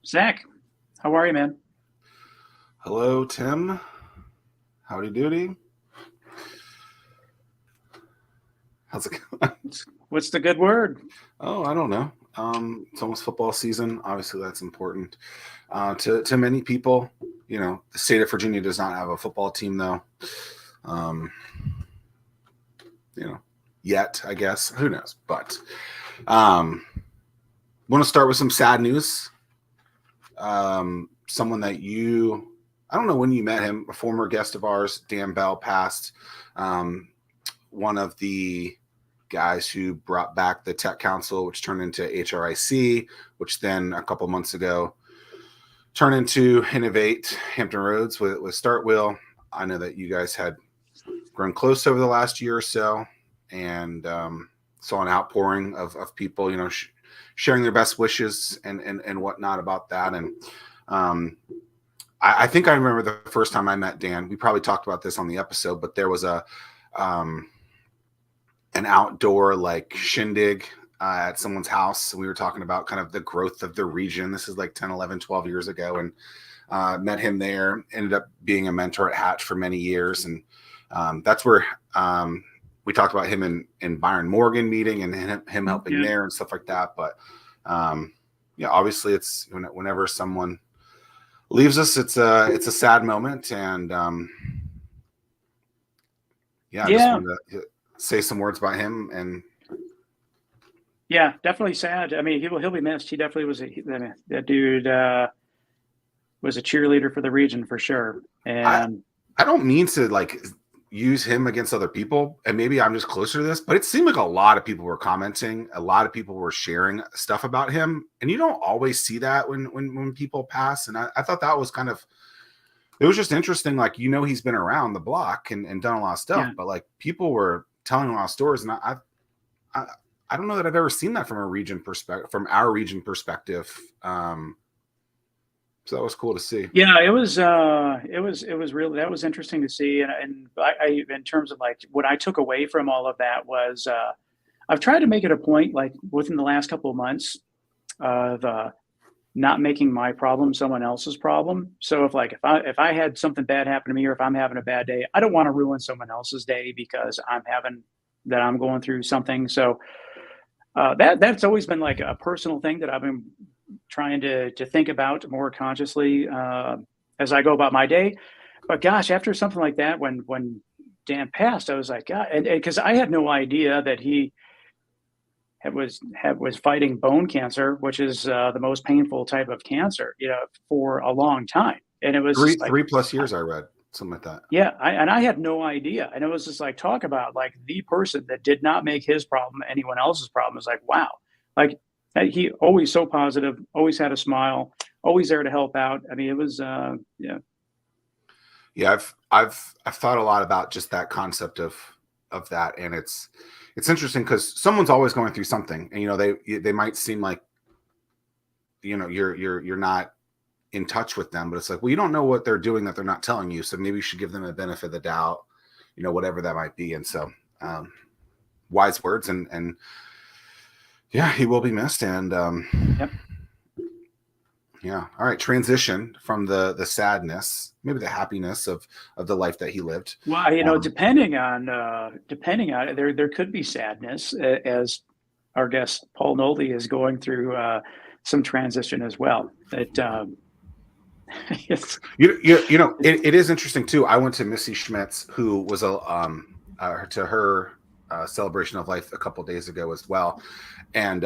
Zack, how are you, man? Hello, Tim. Howdy doody. How's it going? What's the good word? Oh, I don't know. It's almost football season. Obviously, that's important to many people. The state of Virginia does not have a football team, though. Um, yet, I guess. Who knows? But want to start with some sad news. Someone that I don't know when you met him, a former guest of ours, Dan Bell, passed. One of the guys who brought back the Tech Council, which turned into HRIC, which then a couple months ago turned into Innovate Hampton Roads with Startwheel. I know that you guys had grown close over the last year or so, and saw an outpouring of people, sharing their best wishes and whatnot about that. And I think I remember the first time I met Dan. We probably talked about this on the episode, but there was an outdoor shindig at someone's house. We were talking about kind of the growth of the region. This is 10, 11, 12 years ago, and met him there. Ended up being a mentor at Hatch for many years, and that's where we talked about him in Byron Morgan meeting and him helping there and stuff like that. But obviously it's whenever someone leaves us, it's a sad moment. And I just wanted to say some words about him. And yeah, definitely sad. I mean, he'll be missed. He definitely was that dude was a cheerleader for the region for sure. And I don't mean to use him against other people, and maybe I'm just closer to this, but it seemed like a lot of people were commenting, a lot of people were sharing stuff about him, and you don't always see that when people pass. And I thought that was it was just interesting. He's been around the block and done a lot of stuff, but people were telling a lot of stories, and I don't know that I've ever seen that from our region perspective. So that was cool to see. Yeah, it was really, that was interesting to see. And I in terms of what I took away from all of that was I've tried to make it a point within the last couple of months of not making my problem someone else's problem. So if I had something bad happen to me, or if I'm having a bad day, I don't want to ruin someone else's day because I'm going through something. So that's always been a personal thing that I've been trying to think about more consciously as I go about my day. But gosh, after something like that, when Dan passed, I was like, God, and because I had no idea that he was fighting bone cancer, which is the most painful type of cancer, for a long time. And it was 3+ years, I read something like that. Yeah, I had no idea, and it was just talk about the person that did not make his problem anyone else's problem. Is wow, he always so positive, always had a smile, always there to help out. I mean, it was Yeah, I've thought a lot about just that concept of that, and it's interesting because someone's always going through something, and they might seem like you're not in touch with them, but it's well, you don't know what they're doing that they're not telling you, so maybe you should give them a benefit of the doubt, whatever that might be. And so wise words, and yeah, he will be missed. And yeah, all right, transition from the sadness, maybe the happiness of the life that he lived. Well, depending on it, there could be sadness, as our guest Paul Nolde is going through some transition as well. It is interesting too. I went to Missy Schmitz, who was to her celebration of life a couple of days ago as well, and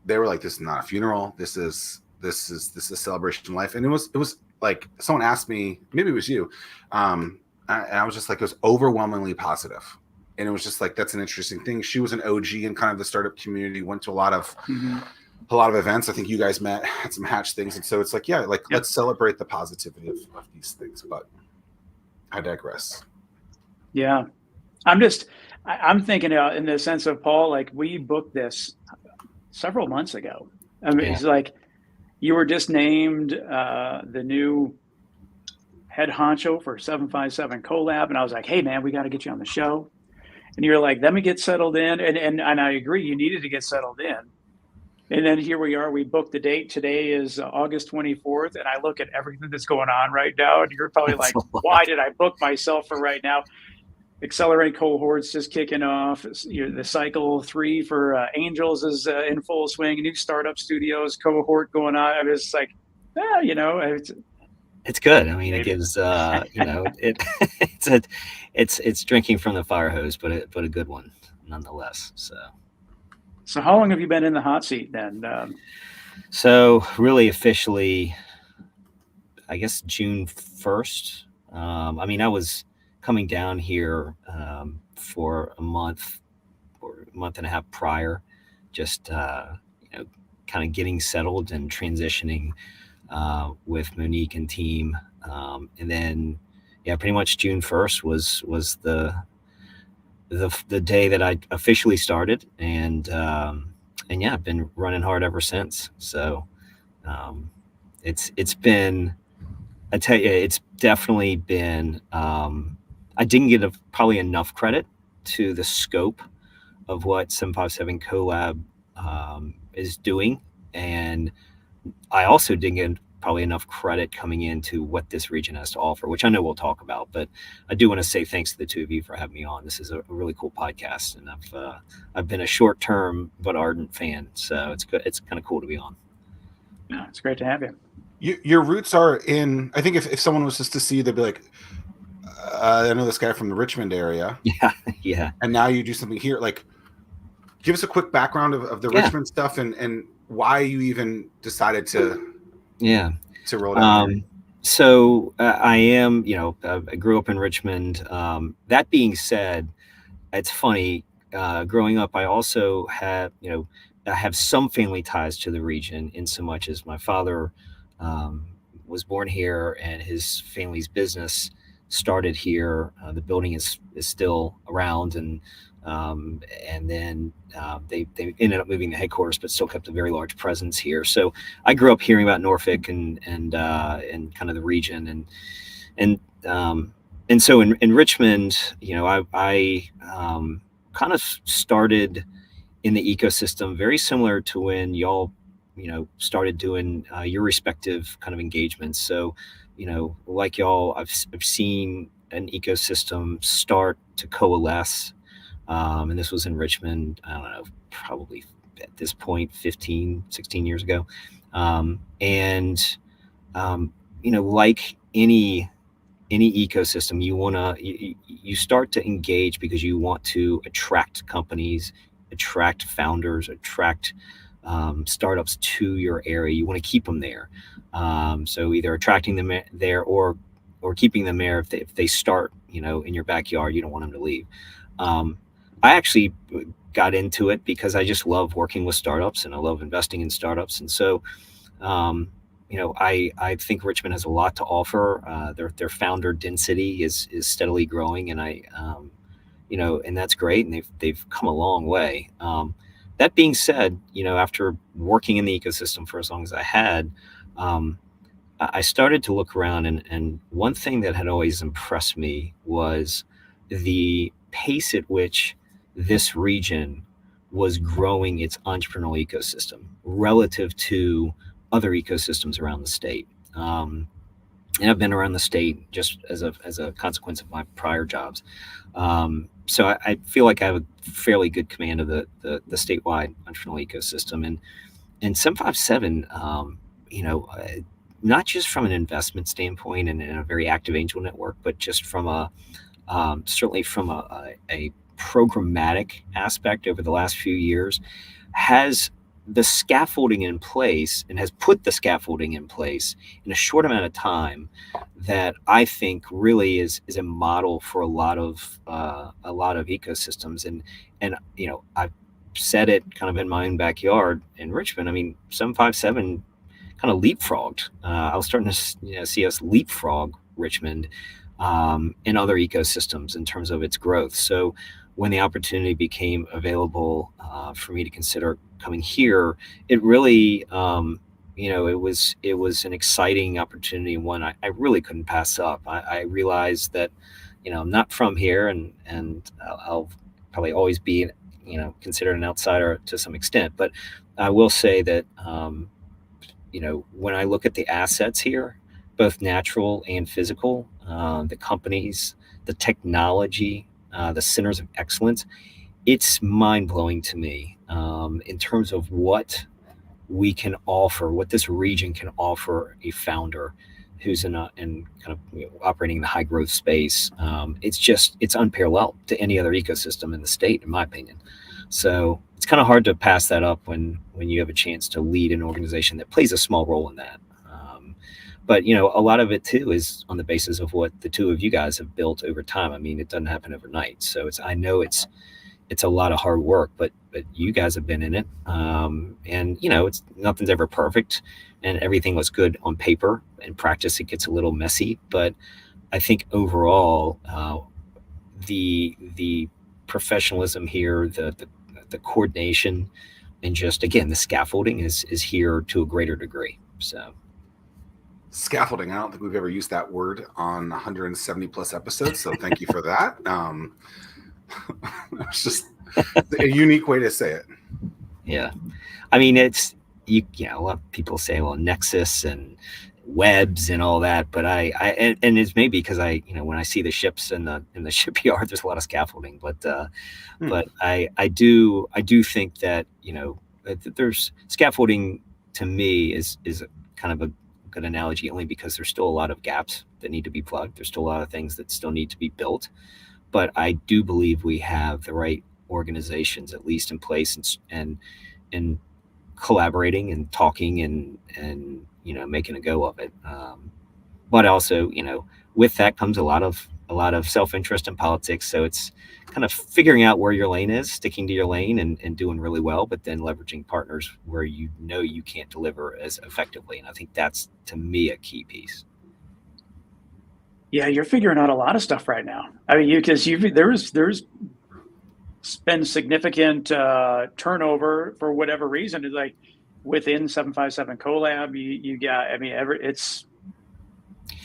they were like, "This is not a funeral. This is a celebration of life." And it was someone asked me, maybe it was you, and I was just it was overwhelmingly positive. And it was just that's an interesting thing. She was an OG in kind of the startup community, went to a lot of events. I think you guys met at some Hatch things. And so it's let's celebrate the positivity of these things. But I digress. Yeah. I'm thinking in the sense of Paul, we booked this several months ago. I mean, it's you were just named the new head honcho for 757 Collab. And I was like, hey man, we got to get you on the show. And you're like, let me get settled in. And I agree, you needed to get settled in. And then here we are. We booked the date. Today is August 24th, and I look at everything that's going on right now, and you're probably That's like, a lot. "Why did I book myself for right now?" Accelerate cohorts just kicking off. The cycle 3 for Angels is in full swing. New startup studios cohort going on. I mean, it's like, It's good. I mean, it maybe. gives it it's drinking from the fire hose, but a good one nonetheless. So how long have you been in the hot seat then? So really officially, I guess June 1st. I mean, I was coming down here for a month or a month and a half prior, just kind of getting settled and transitioning with Monique and team, and then yeah, pretty much June 1st was the day that I officially started, and yeah, I've been running hard ever since. So it's been, I tell you, it's definitely been. I didn't get probably enough credit to the scope of what 757 Collab is doing, and I also didn't get probably enough credit coming into what this region has to offer, which I know we'll talk about. But I do want to say thanks to the two of you for having me on. This is a really cool podcast, and I've been a short term but ardent fan, so it's good. It's kind of cool to be on. Yeah, it's great to have you. Your roots are in. I think if someone was just to see you, they'd be like, I know this guy from the Richmond area. Yeah, yeah. And now you do something here. Like, give us a quick background of the Richmond stuff and why you even decided to roll down. So I am, I grew up in Richmond. That being said, it's funny. Growing up, I also had, I have some family ties to the region, in so much as my father was born here and his family's business started here. The building is still around, and then they ended up moving the headquarters, but still kept a very large presence here. So I grew up hearing about Norfolk and kind of the region, and so in Richmond, I kind of started in the ecosystem very similar to when y'all started doing your respective kind of engagements. So like y'all, I've seen an ecosystem start to coalesce. And this was in Richmond, I don't know, probably at this point, 15, 16 years ago. Like any ecosystem, you start to engage because you want to attract companies, attract founders, attract startups to your area. You want to keep them there. So either attracting them there or keeping them there. If they start, in your backyard, you don't want them to leave. I actually got into it because I just love working with startups and I love investing in startups. And so, I think Richmond has a lot to offer. Their founder density is steadily growing, and and that's great. And they've come a long way. That being said, after working in the ecosystem for as long as I had, I started to look around, and one thing that had always impressed me was the pace at which this region was growing its entrepreneurial ecosystem relative to other ecosystems around the state. And I've been around the state just as a consequence of my prior jobs. So I feel like I have a fairly good command of the statewide entrepreneurial ecosystem. And 757, not just from an investment standpoint and a very active angel network, but just from certainly from a programmatic aspect over the last few years, has the scaffolding in place and has put the scaffolding in place in a short amount of time that I think really is a model for a lot of ecosystems. And I've said it kind of in my own backyard in Richmond. I mean, 757 kind of leapfrogged. I was starting to see us leapfrog Richmond and other ecosystems in terms of its growth. So when the opportunity became available for me to consider coming here, it really, it was an exciting opportunity, and one I really couldn't pass up. I realized that, I'm not from here, and I'll probably always be, considered an outsider to some extent, but I will say that, when I look at the assets here, both natural and physical, the companies, the technology, the centers of excellence, it's mind blowing to me in terms of what we can offer, what this region can offer a founder who's in kind of operating in the high growth space. It's unparalleled to any other ecosystem in the state, in my opinion. So it's kind of hard to pass that up when you have a chance to lead an organization that plays a small role in that. But a lot of it too is on the basis of what the two of you guys have built over time. I mean, it doesn't happen overnight. So I know it's a lot of hard work, but you guys have been in it. And it's nothing's ever perfect, and everything was good on paper. In practice, it gets a little messy, but I think overall, the professionalism here, the coordination, and just again the scaffolding is here to a greater degree. So scaffolding, I don't think we've ever used that word on 170 plus episodes, so thank you for that. It's just a unique way to say it. Yeah, I mean, it's a lot of people say, well, Nexus and webs and all that, but and it's maybe because when I see the ships in the shipyard, there's a lot of scaffolding, but I do think that there's scaffolding. To me is kind of a good analogy, only because there's still a lot of gaps that need to be plugged. There's still a lot of things that still need to be built, but I do believe we have the right organizations at least in place and collaborating and talking and making a go of it. But also, with that comes a lot of self-interest in politics. So it's kind of figuring out where your lane is, sticking to your lane and doing really well, but then leveraging partners where you can't deliver as effectively. And I think that's, to me, a key piece. Yeah, you're figuring out a lot of stuff right now. I mean, there's been significant turnover for whatever reason. It's like within 757 Collab, you got. I mean, it's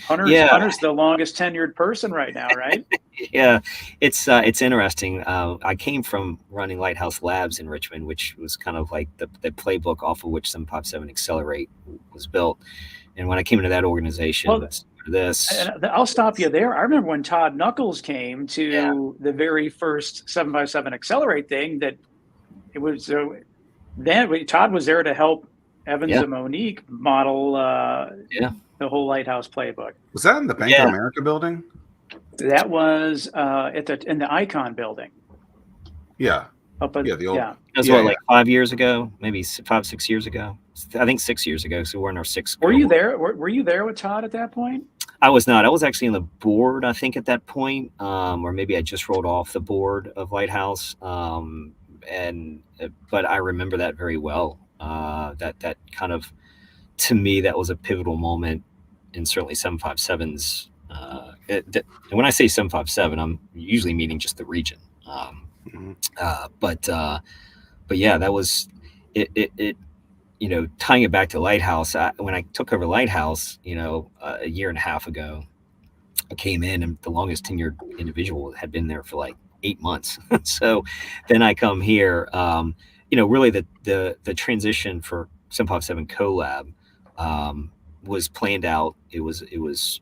Hunter's the longest tenured person right now, right? Yeah, it's interesting. I came from running Lighthouse Labs in Richmond, which was kind of like the playbook off of which 757 Accelerate was built. And when I came into that organization, I'll stop you there. I remember when Todd Knuckles came to the very first 757 Accelerate thing. That it was then Todd was there to help Evans and Monique model the whole Lighthouse playbook. Was that in the Bank of America building? That was in the Icon building. Yeah. The old. Yeah. That was like 5 years ago, maybe 5-6 years ago. I think 6 years ago. So we're in our sixth. Were you there? Were you there with Todd at that point? I was not. I was actually on the board, I think, at that point, or maybe I just rolled off the board of Lighthouse. But I remember that very well. That kind of, to me, that was a pivotal moment in certainly 757's. And when I say 757, I'm usually meaning just the region. But yeah, that was it. Tying it back to Lighthouse, when I took over Lighthouse, a year and a half ago, I came in and the longest tenured individual had been there for like 8 months. So then I come here, really the transition for 757 Collab was planned out. It was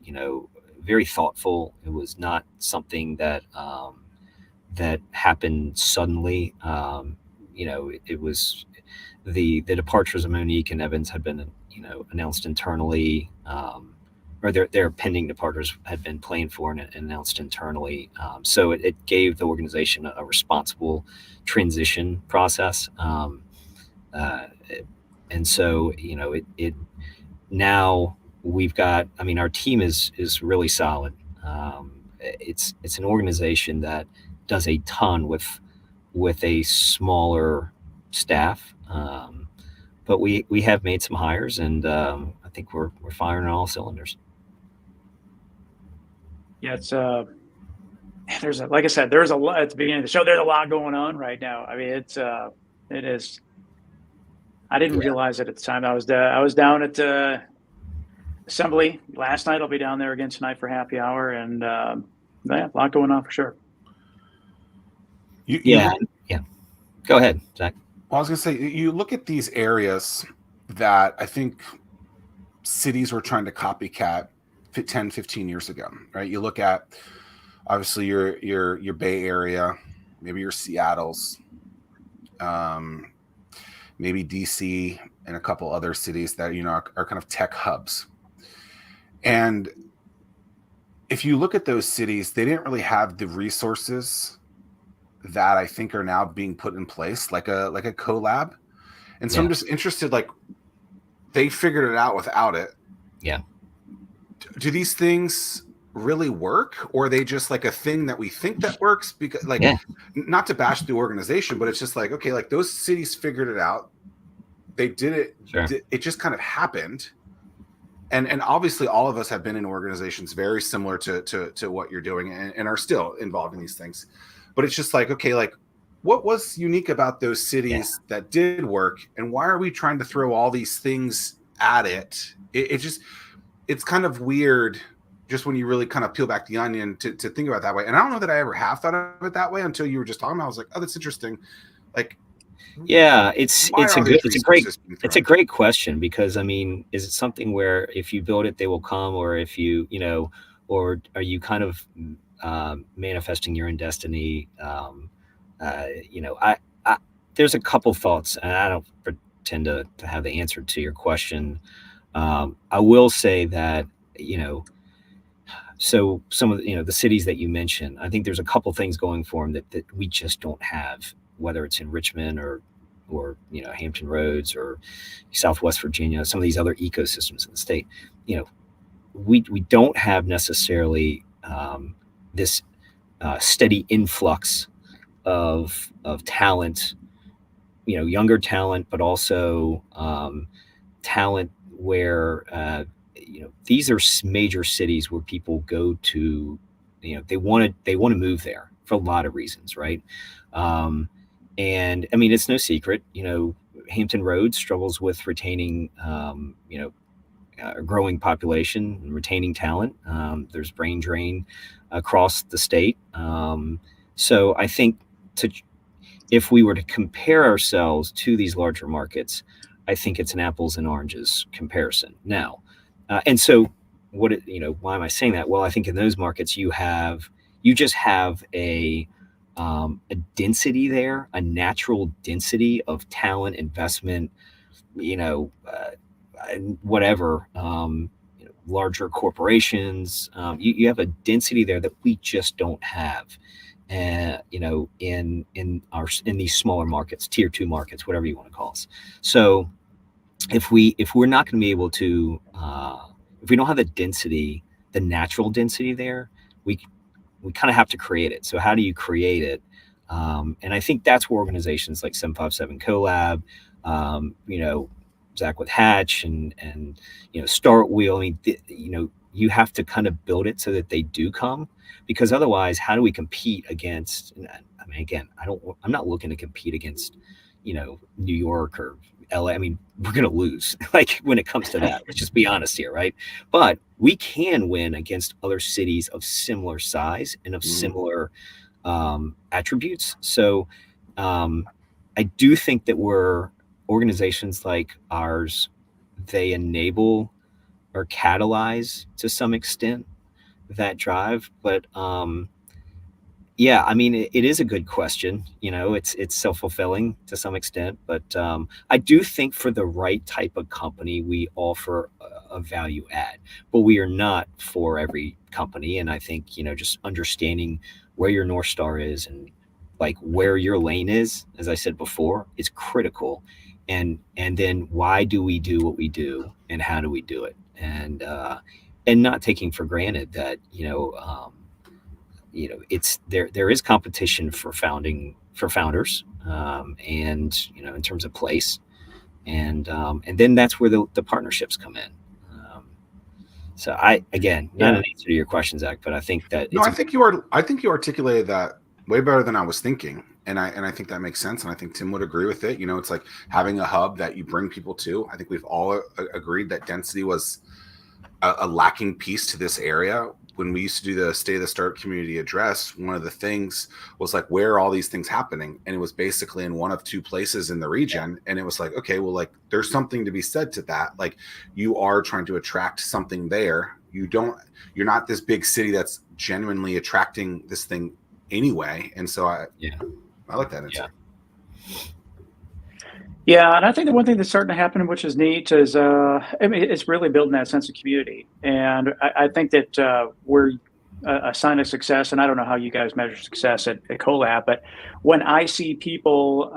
very thoughtful. It was not something that happened suddenly. It was the departures of Monique and Evans had been, announced internally, or their pending departures had been planned for and announced internally. So it gave the organization a responsible transition process. And so, it now we've got, our team is really solid. It's an organization that does a ton with a smaller staff. But we have made some hires, and I think we're firing on all cylinders. Yeah, it's like I said, there's a lot at the beginning of the show. There's a lot going on right now. I mean, it is. I didn't realize it at the time. I was down at Assembly last night. I'll be down there again tonight for happy hour, and a lot going on for sure. Go ahead, Zach. Well, I was going to say, you look at these areas that I think cities were trying to copycat 10, 15 years ago, right? You look at, obviously, your Bay Area, maybe your Seattle's, maybe DC, and a couple other cities that, are kind of tech hubs. And if you look at those cities, they didn't really have the resources that I think are now being put in place, like a Collab. And so I'm just interested, like, they figured it out without it. Yeah. Do these things really work, or are they just like a thing that we think that works? Because, like, not to bash the organization, but it's just like, okay, like, those cities figured it out. They did it. Sure. It just kind of happened. And obviously all of us have been in organizations very similar to what you're doing and are still involved in these things. But it's just like, okay, like, what was unique about those cities that did work, and why are we trying to throw all these things at it? It's kind of weird just when you really kind of peel back the onion to think about it that way. And I don't know that I ever have thought of it that way until you were just talking about it. I was like, oh, that's interesting. Like, yeah, it's a great question, because I mean, is it something where if you build it, they will come, or if you or are you kind of manifesting your own destiny? There's a couple thoughts, and I don't pretend to have the answer to your question. I will say that, so some of the cities that you mentioned, I think there's a couple things going for them that we just don't have, whether it's in Richmond or Hampton Roads or Southwest Virginia, some of these other ecosystems in the state. We don't have necessarily this steady influx of talent, younger talent, but also talent where these are major cities where people go to, they want to move there for a lot of reasons, right? And I mean, it's no secret, Hampton Roads struggles with retaining, a growing population and retaining talent. There's brain drain across the state. So I think if we were to compare ourselves to these larger markets, I think it's an apples and oranges comparison now. And so why am I saying that? Well, I think in those markets you just have a density there, a natural density of talent, investment, whatever, larger corporations. You have a density there that we just don't have, in these smaller markets, tier 2 markets, whatever you want to call us. So if we're not going to be able to, if we don't have the density, the natural density there, we kind of have to create it. So how do you create it? And I think that's where organizations like 757 Collab, Zack with Hatch and Start Wheel. I mean, you have to kind of build it so that they do come, because otherwise, how do we compete against? I mean, again, I'm not looking to compete against, New York or LA. I mean, we're going to lose, like, when it comes to that. Let's just be honest here, right? But we can win against other cities of similar size and of similar attributes. So I do think that organizations like ours, they enable or catalyze to some extent that drive. But yeah, I mean, it is a good question. It's self-fulfilling to some extent, but I do think for the right type of company, we offer a value add, but we are not for every company. And I think, just understanding where your North Star is and like where your lane is, as I said before, is critical. And then why do we do what we do, and how do we do it? And not taking for granted that, it's there is competition for founders, and in terms of place, and then that's where the partnerships come in. So not an answer to your question, Zack, but I think that I think you articulated that way better than I was thinking, and I think that makes sense, and I think Tim would agree with it. It's like having a hub that you bring people to. I think we've all agreed that density was a lacking piece to this area. when we used to do the State of the Start community address, one of the things was like, where are all these things happening? And it was basically in one of two places in the region. And it was like, okay, well, like there's something to be said to that. Like you are trying to attract something there. You're not this big city that's genuinely attracting this thing anyway. And so I like that insight. Yeah, and I think the one thing that's starting to happen, which is neat, is it's really building that sense of community. And I think that we're a sign of success. And I don't know how you guys measure success at Collab, but when I see people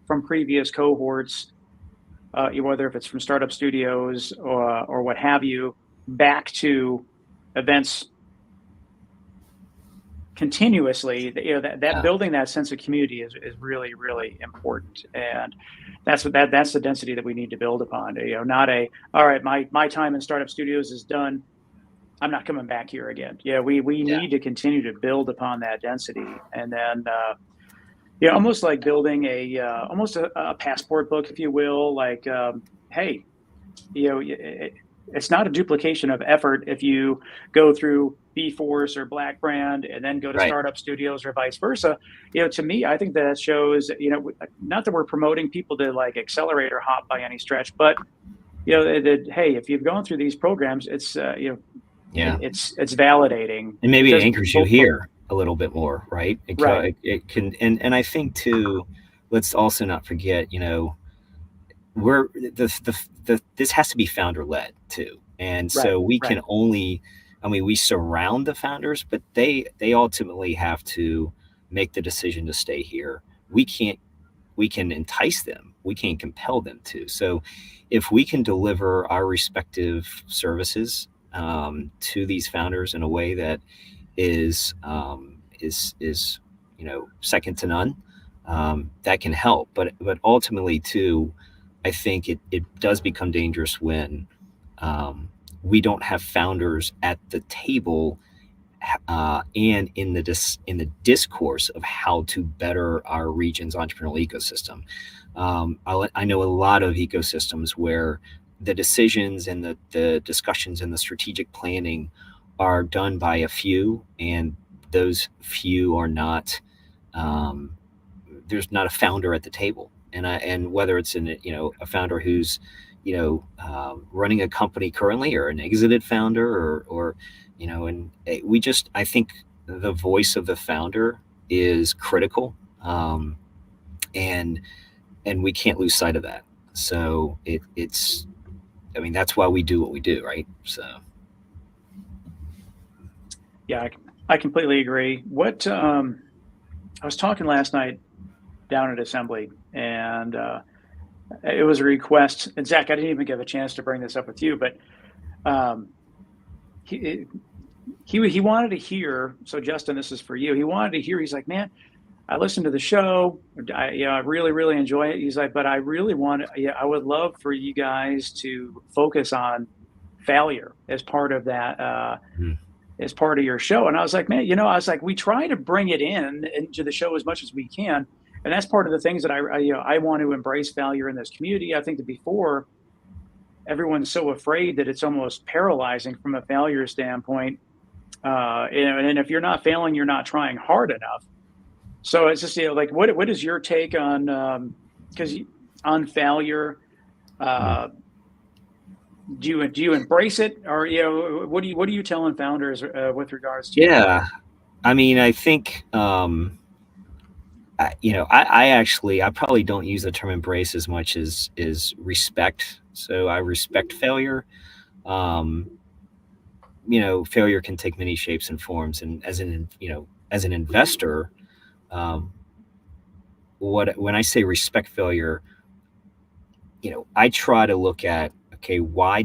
from previous cohorts, whether if it's from startup studios or what have you, back to events continuously, that building that sense of community is really, really important. And that's the density that we need to build upon. Not all right, my time in startup studios is done, I'm not coming back here again. We need to continue to build upon that density. And then almost like building almost a passport book, if you will, like hey, it's not a duplication of effort if you go through B-Force or Black Brand and then go to startup studios or vice versa. To me, I think that shows, not that we're promoting people to like Accelerator hop by any stretch, but that, hey, if you've gone through these programs, it's it's validating. And maybe it anchors you here a little bit more, right? It can, and I think too, let's also not forget, we're this has to be founder led too. And so we can only, we surround the founders, but they ultimately have to make the decision to stay here. We can entice them. We can't compel them to. So if we can deliver our respective services to these founders in a way that is second to none, that can help. But ultimately too, I think it does become dangerous when we don't have founders at the table and in the discourse of how to better our region's entrepreneurial ecosystem. I know a lot of ecosystems where the decisions and the discussions and the strategic planning are done by a few, and those few are not. There's not a founder at the table, and whether it's a founder who's running a company currently or an exited founder or and I think the voice of the founder is critical, and we can't lose sight of that. So it's that's why we do what we do, right? So yeah, I completely agree. What I was talking last night down at Assembly, and it was a request. And Zack, I didn't even get a chance to bring this up with you, but he wanted to hear. So Justin, this is for you. He wanted to hear. He's like, man, I listened to the show. I really, really enjoy it. He's like, but I really I would love for you guys to focus on failure as part of that, as part of your show. And I was like, man, we try to bring it into the show as much as we can. And that's part of the things that I want to embrace failure in this community. I think that before, everyone's so afraid that it's almost paralyzing from a failure standpoint. And if you're not failing, you're not trying hard enough. So it's just, what is your take on, on failure? Do you embrace it, or what are you telling founders with regards to? Yeah, I think I probably don't use the term embrace as much as respect. So I respect failure. Failure can take many shapes and forms, and as an investor, when I say respect failure, I try to look at, okay, why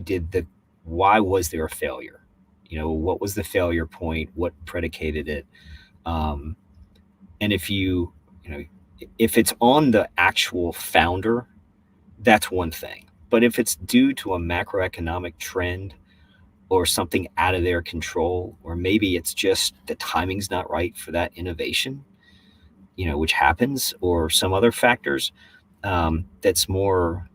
was there a failure? What was the failure point? What predicated it? And if if it's on the actual founder, that's one thing. But if it's due to a macroeconomic trend or something out of their control, or maybe it's just the timing's not right for that innovation, which happens, or some other factors, that's more,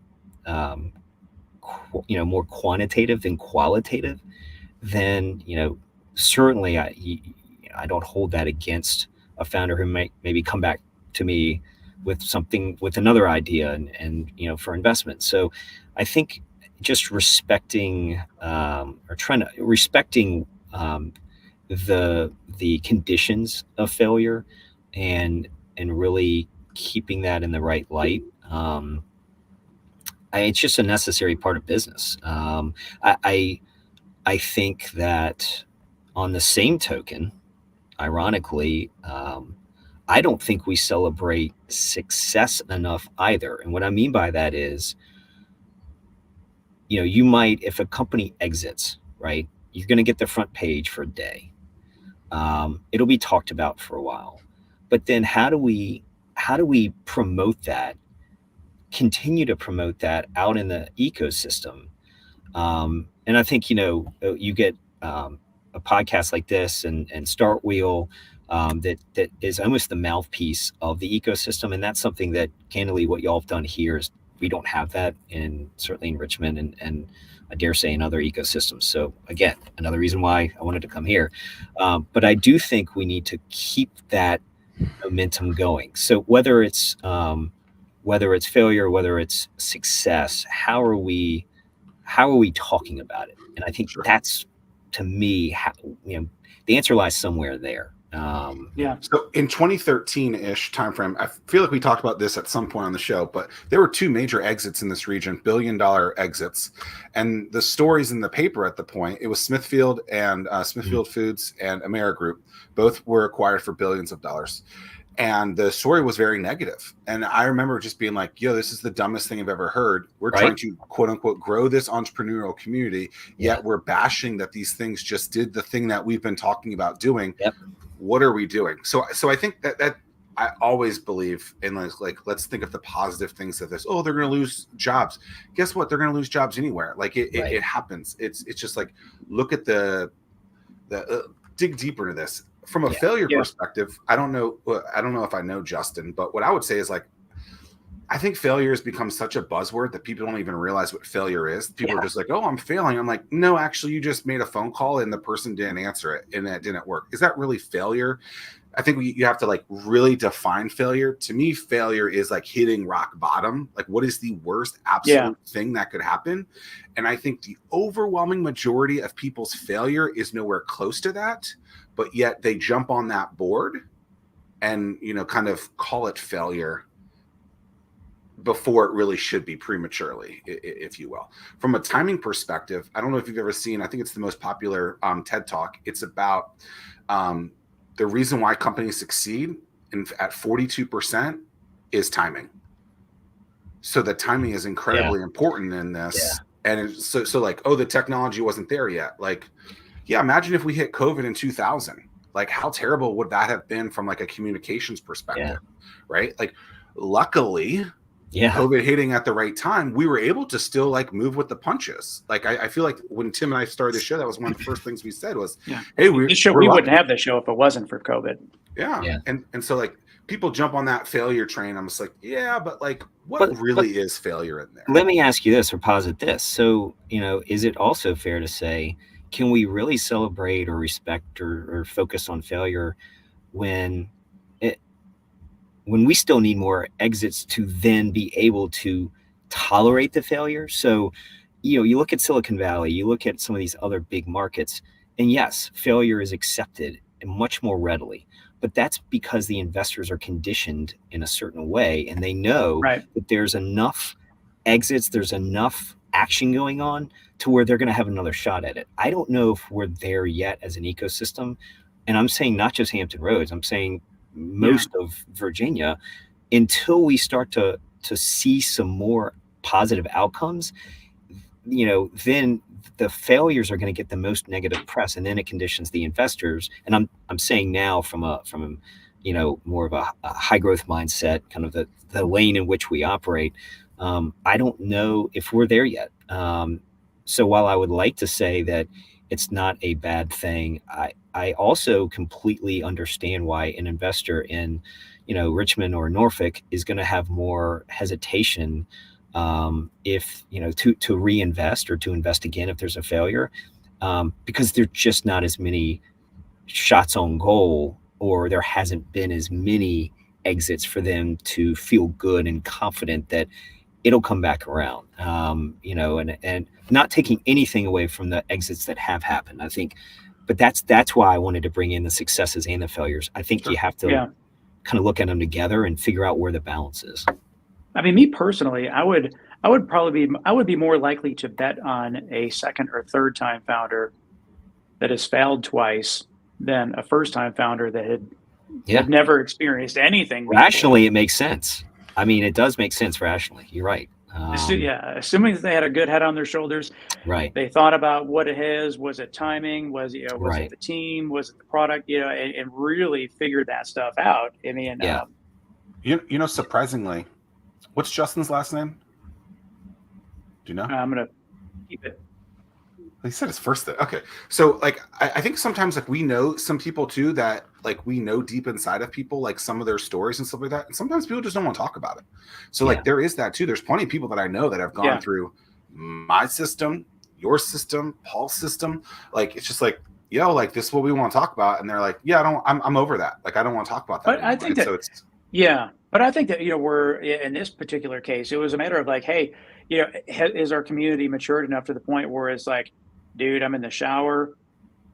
more quantitative than qualitative, then, certainly I don't hold that against a founder who may maybe come back to me with something, with another idea, and for investment. So I think just respecting, or trying to respecting, the conditions of failure, and really keeping that in the right light. It's just a necessary part of business. I think that, on the same token, ironically, I don't think we celebrate success enough either. And what I mean by that is, you might, if a company exits, right, you're going to get the front page for a day. It'll be talked about for a while, but then how do we promote that, continue to promote that out in the ecosystem? And I think, you get a podcast like this and Startwheel, that is almost the mouthpiece of the ecosystem. And that's something that, candidly, what y'all have done here is, we don't have that certainly in Richmond, and I dare say in other ecosystems. So again, another reason why I wanted to come here. But I do think we need to keep that momentum going. So whether it's failure, whether it's success, how are we talking about it? And I think that's, to me, the answer lies somewhere there. So in 2013-ish timeframe, I feel like we talked about this at some point on the show, but there were two major exits in this region, billion-dollar exits. And the stories in the paper at the point, it was Smithfield and Smithfield Foods and Amera Group. Both were acquired for billions of dollars. And the story was very negative. And I remember just being like, yo, this is the dumbest thing I've ever heard. We're trying to, quote unquote, grow this entrepreneurial community, yet we're bashing that these things just did the thing that we've been talking about doing. Yep. What are we doing? So I think that I always believe in, like, let's think of the positive things of this. Oh, they're going to lose jobs. Guess what? They're going to lose jobs anywhere. Like it happens. It's just like, look at dig deeper into this. From a failure perspective, I don't know if I know Justin, but what I would say is, like, I think failure has become such a buzzword that people don't even realize what failure is. People are just like, oh, I'm failing. I'm like, no, actually, you just made a phone call and the person didn't answer it and it didn't work. Is that really failure? I think you have to, like, really define failure. To me, failure is like hitting rock bottom. Like, what is the worst absolute thing that could happen? And I think the overwhelming majority of people's failure is nowhere close to that, but yet they jump on that board and, kind of call it failure before it really should be, prematurely, if you will. From a timing perspective, I don't know if you've ever seen, I think it's the most popular TED Talk. It's about the reason why companies succeed at 42% is timing. So the timing is incredibly important in this. And so like, oh, the technology wasn't there yet. Like, imagine if we hit COVID in 2000. Like, how terrible would that have been from, like, a communications perspective, right? Like, luckily, COVID hitting at the right time, we were able to still, like, move with the punches. Like, I feel like when Tim and I started the show, that was one of the first things we said was, hey, we wouldn't have the show if it wasn't for COVID. And so, like, people jump on that failure train. I'm just like, but, like, what really is failure in there? Let me ask you this, or posit this. So, is it also fair to say, can we really celebrate or respect or focus on failure when we still need more exits to then be able to tolerate the failure? So, you look at Silicon Valley, you look at some of these other big markets, and yes, failure is accepted much more readily. But that's because the investors are conditioned in a certain way, and they know that there's enough exits, there's enough action going on to where they're going to have another shot at it. I don't know if we're there yet as an ecosystem. And I'm saying not just Hampton Roads, I'm saying most of Virginia, until we start to see some more positive outcomes, then the failures are going to get the most negative press, and then it conditions the investors. And I'm saying now from more of a high growth mindset, kind of the lane in which we operate. I don't know if we're there yet. So while I would like to say that it's not a bad thing, I also completely understand why an investor in, Richmond or Norfolk is going to have more hesitation if, to reinvest or to invest again if there's a failure. because there's just not as many shots on goal, or there hasn't been as many exits for them to feel good and confident that it'll come back around. And not taking anything away from the exits that have happened, I think, but that's why I wanted to bring in the successes and the failures. I think you have to kind of look at them together and figure out where the balance is. I mean, me personally, I would be more likely to bet on a second or third time founder that has failed twice than a first time founder that had never experienced anything. Rationally, it makes sense. I mean, it does make sense rationally. You're right. Assuming that they had a good head on their shoulders, right? They thought about what it is. Was it timing? Was it the team? Was it the product? And really figured that stuff out. I mean, surprisingly, what's Justin's last name? Do you know? I'm gonna keep it. He said his first thing. Okay. So like, I think sometimes like we know some people too, that like we know deep inside of people, like some of their stories and stuff like that. And sometimes people just don't want to talk about it. So like there is that too. There's plenty of people that I know that have gone through my system, your system, Paul's system. Like, it's just like, like this is what we want to talk about. And they're like, I'm over that. Like, I don't want to talk about that. But I think that, but I think that, we're in this particular case, it was a matter of like, hey, is our community matured enough to the point where it's like, dude, I'm in the shower,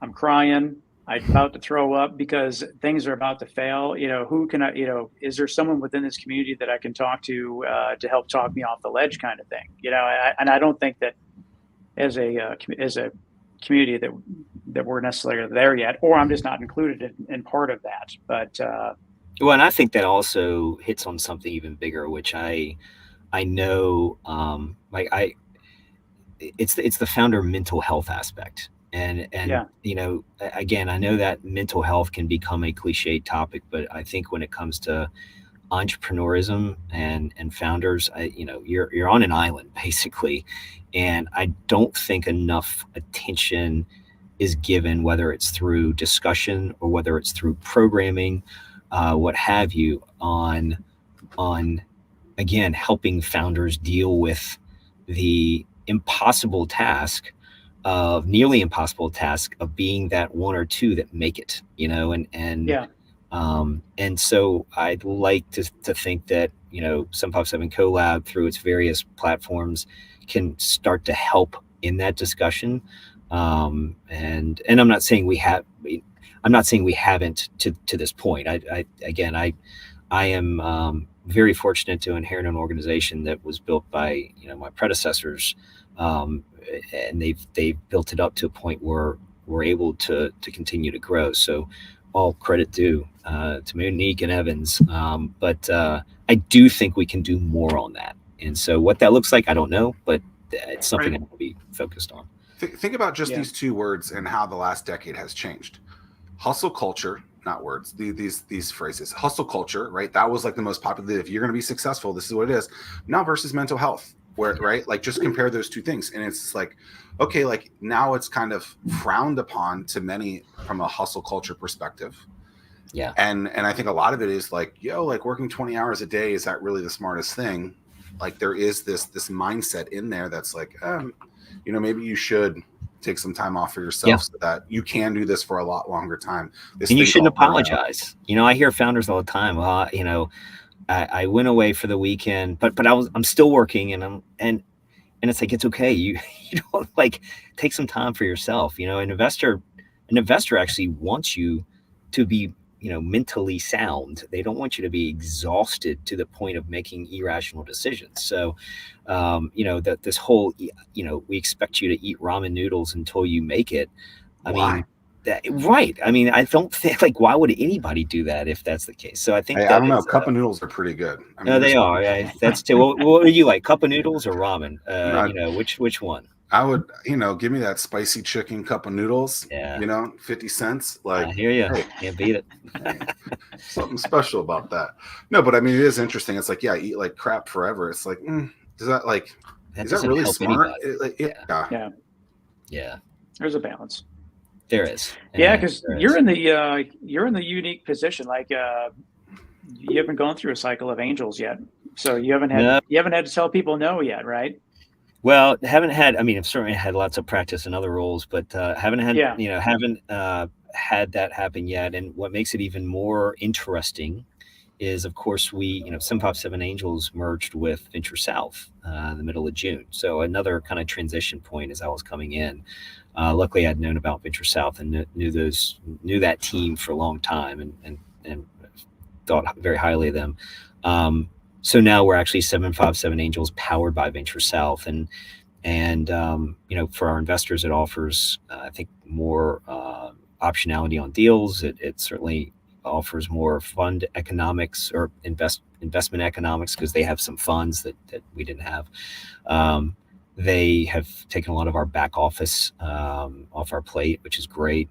I'm crying, I'm about to throw up because things are about to fail. Who can I, is there someone within this community that I can talk to help talk me off the ledge, kind of thing. And I don't think that as a community that we're necessarily there yet, or I'm just not included in part of that. But well, and I think that also hits on something even bigger, which I know, it's the founder mental health aspect. And again, I know that mental health can become a cliche topic, but I think when it comes to entrepreneurism and founders, you're on an island basically. And I don't think enough attention is given, whether it's through discussion or whether it's through programming, what have you, on again, helping founders deal with the nearly impossible task of being that one or two that make it, and so I'd like to think that, Some Pop 7 Collab through its various platforms can start to help in that discussion. And I'm not saying we haven't to this point. I am very fortunate to inherit an organization that was built by my predecessors, and they've built it up to a point where we're able to continue to grow. So all credit due to Monique and Evans, but I do think we can do more on that. And so what that looks like, I don't know, but it's something that will be focused on. Think about just these two words and how the last decade has changed. Hustle culture. Not words, these phrases. Hustle culture, right? That was like the most popular. If you're going to be successful, this is what it is. Now versus mental health, where, right? Like, just compare those two things. And it's like, okay, like now it's kind of frowned upon to many from a hustle culture perspective. Yeah. And I think a lot of it is like, like working 20 hours a day, is that really the smartest thing? Like, there is this mindset in there that's like, maybe you should take some time off for yourself so that you can do this for a lot longer time. And you shouldn't apologize. I hear founders all the time. Well, I went away for the weekend, but I'm still working, and it's like, it's okay. You don't like take some time for yourself. An investor actually wants you to be, mentally sound. They don't want you to be exhausted to the point of making irrational decisions. So, that this whole, we expect you to eat ramen noodles until you make it. I mean, right. I mean, I don't think, like, why would anybody do that if that's the case? So I think I don't know. Cup of noodles are pretty good. I mean, no, they are. That's too. What do you like? Cup of noodles or ramen? Which one? I would, give me that spicy chicken cup of noodles. Yeah. 50 cents. Like, I hear you. Hey, can't beat it. Something special about that. No, but I mean, it is interesting. It's like, eat like crap forever. It's like, is that really smart? Yeah. There's a balance. There is. Because you're in the unique position. Like, you haven't gone through a cycle of angels yet, so you haven't had to tell people no yet, right? Well, haven't had. I mean, I've certainly had lots of practice in other roles, but haven't had. Yeah. Haven't had that happen yet. And what makes it even more interesting is, of course, SimPop Seven Angels merged with Venture South in the middle of June. So another kind of transition point as I was coming in. Luckily, I'd known about Venture South and knew that team for a long time, and thought very highly of them. So now we're actually 757 Angels, powered by Venture South, and for our investors, it offers I think more optionality on deals. It certainly offers more fund economics or investment economics, because they have some funds that we didn't have. They have taken a lot of our back office off our plate, which is great.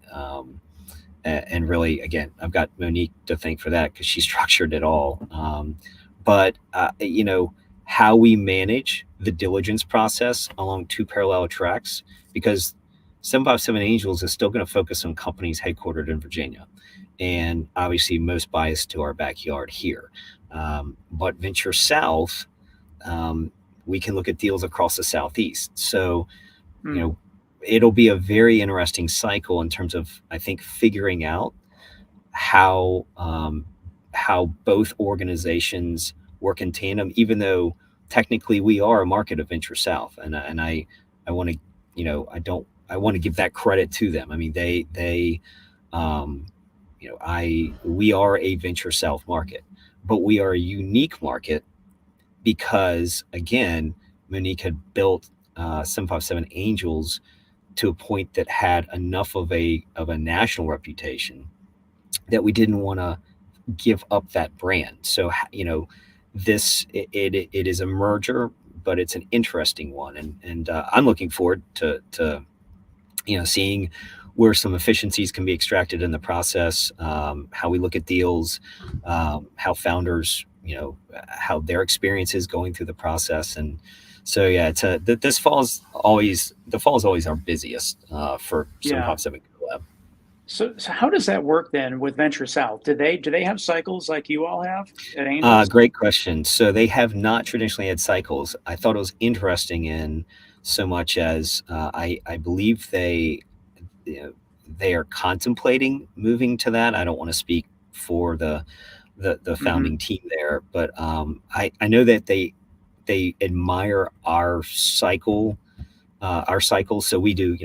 And really, again, I've got Monique to thank for that, because she structured it all. But how we manage the diligence process along two parallel tracks, because 757 Angels is still going to focus on companies headquartered in Virginia, and obviously most biased to our backyard here. But Venture South, we can look at deals across the Southeast. So, it'll be a very interesting cycle in terms of, I think, figuring out how both organizations work in tandem, even though technically we are a market of Venture South, and I want to I want to give that credit to them. I mean, we are a Venture South market, but we are a unique market because, again, Monique had built 757 Angels to a point that had enough of a national reputation that we didn't want to give up that brand. So, it is a merger, but it's an interesting one, and I'm looking forward to seeing where some efficiencies can be extracted in the process, how we look at deals, how founders, how their experience is going through the process. And so, yeah, the fall is always our busiest for some Pop 7 Collab. So how does that work then with Venture South? Do they have cycles like you all have at Angels? Great question. So they have not traditionally had cycles. I thought it was interesting in so much as I believe they are contemplating moving to that. I don't want to speak for the founding team there, but I know that they admire our cycle, So we do,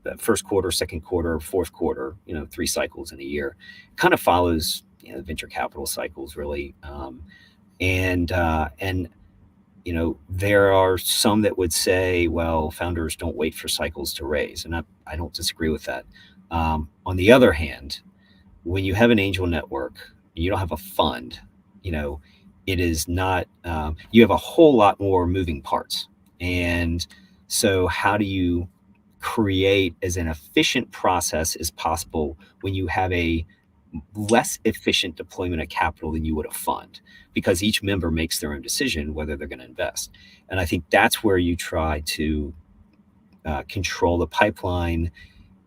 the first quarter, second quarter, fourth quarter, 3 cycles in a year. Kind of follows, venture capital cycles, really. And there are some that would say, well, founders don't wait for cycles to raise, and I don't disagree with that. On the other hand, when you have an angel network, you don't have a fund, it is not, you have a whole lot more moving parts. And so how do you create as an efficient process as possible when you have a less efficient deployment of capital than you would a fund, because each member makes their own decision whether they're going to invest. And I think that's where you try to control the pipeline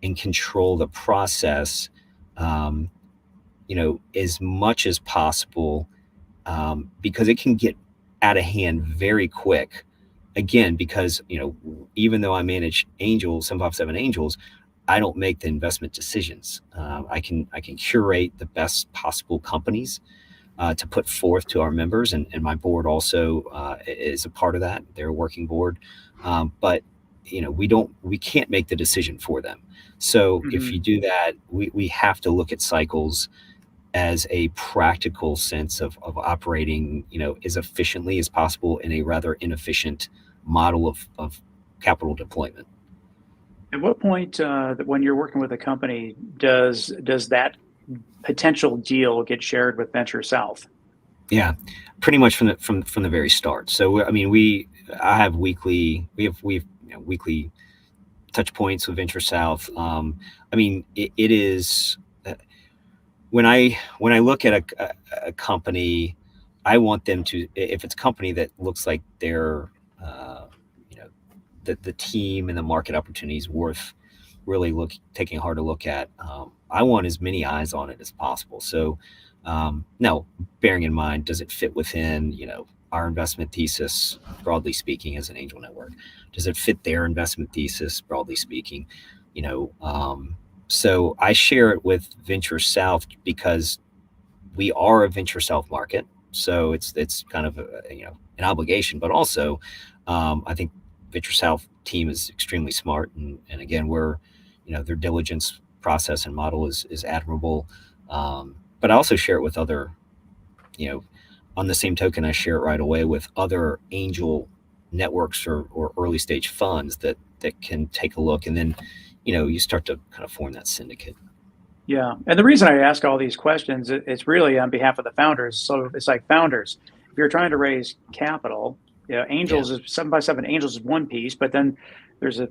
and control the process, as much as possible, because it can get out of hand very quick. Again, because, even though I manage Angels, 757 Angels, I don't make the investment decisions. I can curate the best possible companies to put forth to our members, and my board also is a part of that. They're a working board, but we can't make the decision for them. So if you do that, we have to look at cycles as a practical sense of operating, as efficiently as possible in a rather inefficient model of capital deployment. At what point, when you're working with a company, does that potential deal get shared with Venture South? Yeah, pretty much from the very start. So I mean, we have weekly touch points with Venture South. I mean, it is when I look at a company, I want them to, if it's a company that looks like they're the team and the market opportunities worth really taking a harder look at, I want as many eyes on it as possible. So Now, bearing in mind, does it fit within, our investment thesis, broadly speaking, as an angel network? Does it fit their investment thesis, broadly speaking? So I share it with Venture South because we are a Venture South market. So it's kind of an obligation, but also I think Venture South team is extremely smart, and again, their diligence process and model is admirable. But I also share it with other, on the same token, I share it right away with other angel networks or early stage funds that can take a look, and then you start to kind of form that syndicate. Yeah. And the reason I ask all these questions, it's really on behalf of the founders. So it's like, founders, if you're trying to raise capital, angels is 7x7 angels is one piece, but then there's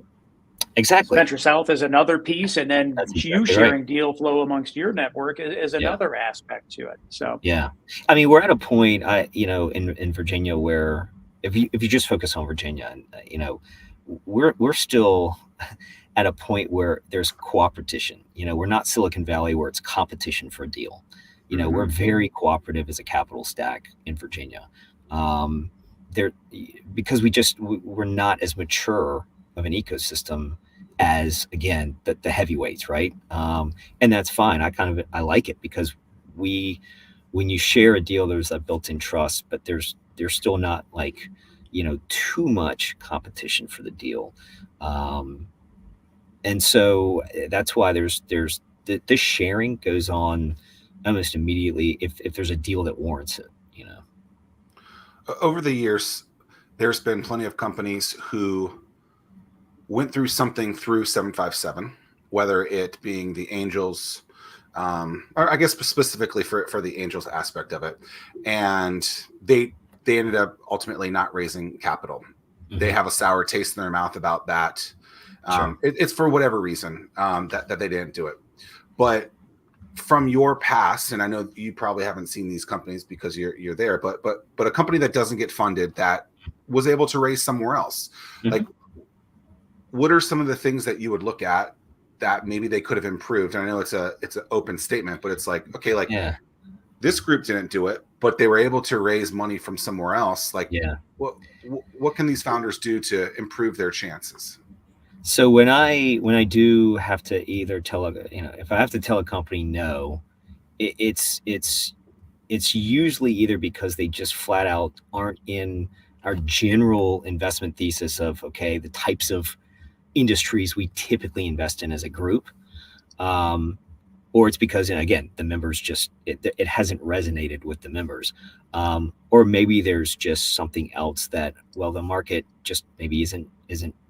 exactly Venture South is another piece, and then That's you exactly sharing right. deal flow amongst your network is another aspect to it. So Yeah, I mean, we're at a point, in Virginia where if you just focus on Virginia, and we're still at a point where there's cooperation. We're not Silicon Valley where it's competition for a deal. We're very cooperative as a capital stack in Virginia. There, because we're not as mature of an ecosystem as, again, the heavyweights, right? And that's fine. I like it because when you share a deal, there's a built-in trust, but there's still not like, too much competition for the deal. And so that's why there's this sharing goes on almost immediately if there's a deal that warrants it. Over the years, there's been plenty of companies who went through something through 757, whether it being the angels, or I guess specifically for the angels aspect of it, and they ended up ultimately not raising capital. Mm-hmm. They have a sour taste in their mouth about that. Sure. It's for whatever reason that they didn't do it. But from your past, and I know you probably haven't seen these companies because you're there, but a company that doesn't get funded that was able to raise somewhere else, mm-hmm. like, what are some of the things that you would look at that maybe they could have improved? And I know it's an open statement, but it's like, okay, like this group didn't do it, but they were able to raise money from somewhere else. Like, what can these founders do to improve their chances? So when I do have to either tell if I have to tell a company no, it's usually either because they just flat out aren't in our general investment thesis of, okay, the types of industries we typically invest in as a group, or it's because, again, the members just it hasn't resonated with the members, or maybe there's just something else that, well, the market just maybe isn't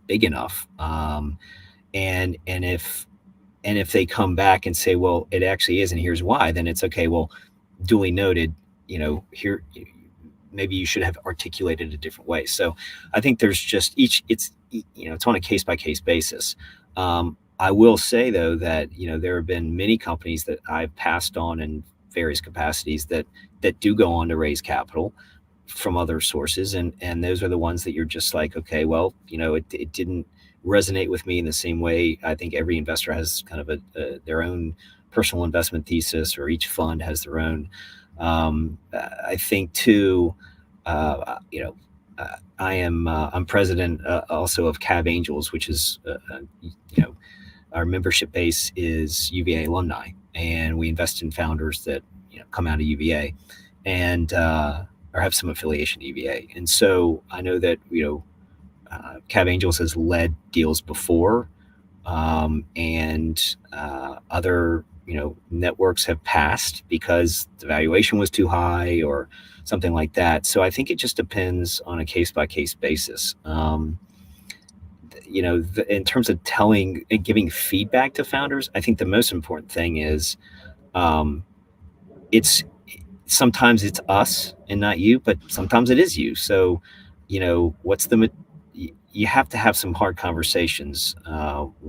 big enough, and if they come back and say, well, it actually is, and here's why, then it's okay. Well, duly noted. Here, maybe you should have articulated a different way. So I think there's just it's on a case by case basis. I will say though that there have been many companies that I've passed on in various capacities that do go on to raise capital from other sources, and those are the ones that you're just like, okay, well, it didn't resonate with me in the same way. I think every investor has kind of their own personal investment thesis, or each fund has their own. I think too, I'm president also of Cab Angels, which is our membership base is UVA alumni, and we invest in founders that come out of UVA and or have some affiliation to UVA. And so I know that Cab Angels has led deals before, and other networks have passed because the valuation was too high or something like that. So I think it just depends on a case by case basis. In terms of telling and giving feedback to founders, I think the most important thing is sometimes it's us and not you, but sometimes it is you. So, you have to have some hard conversations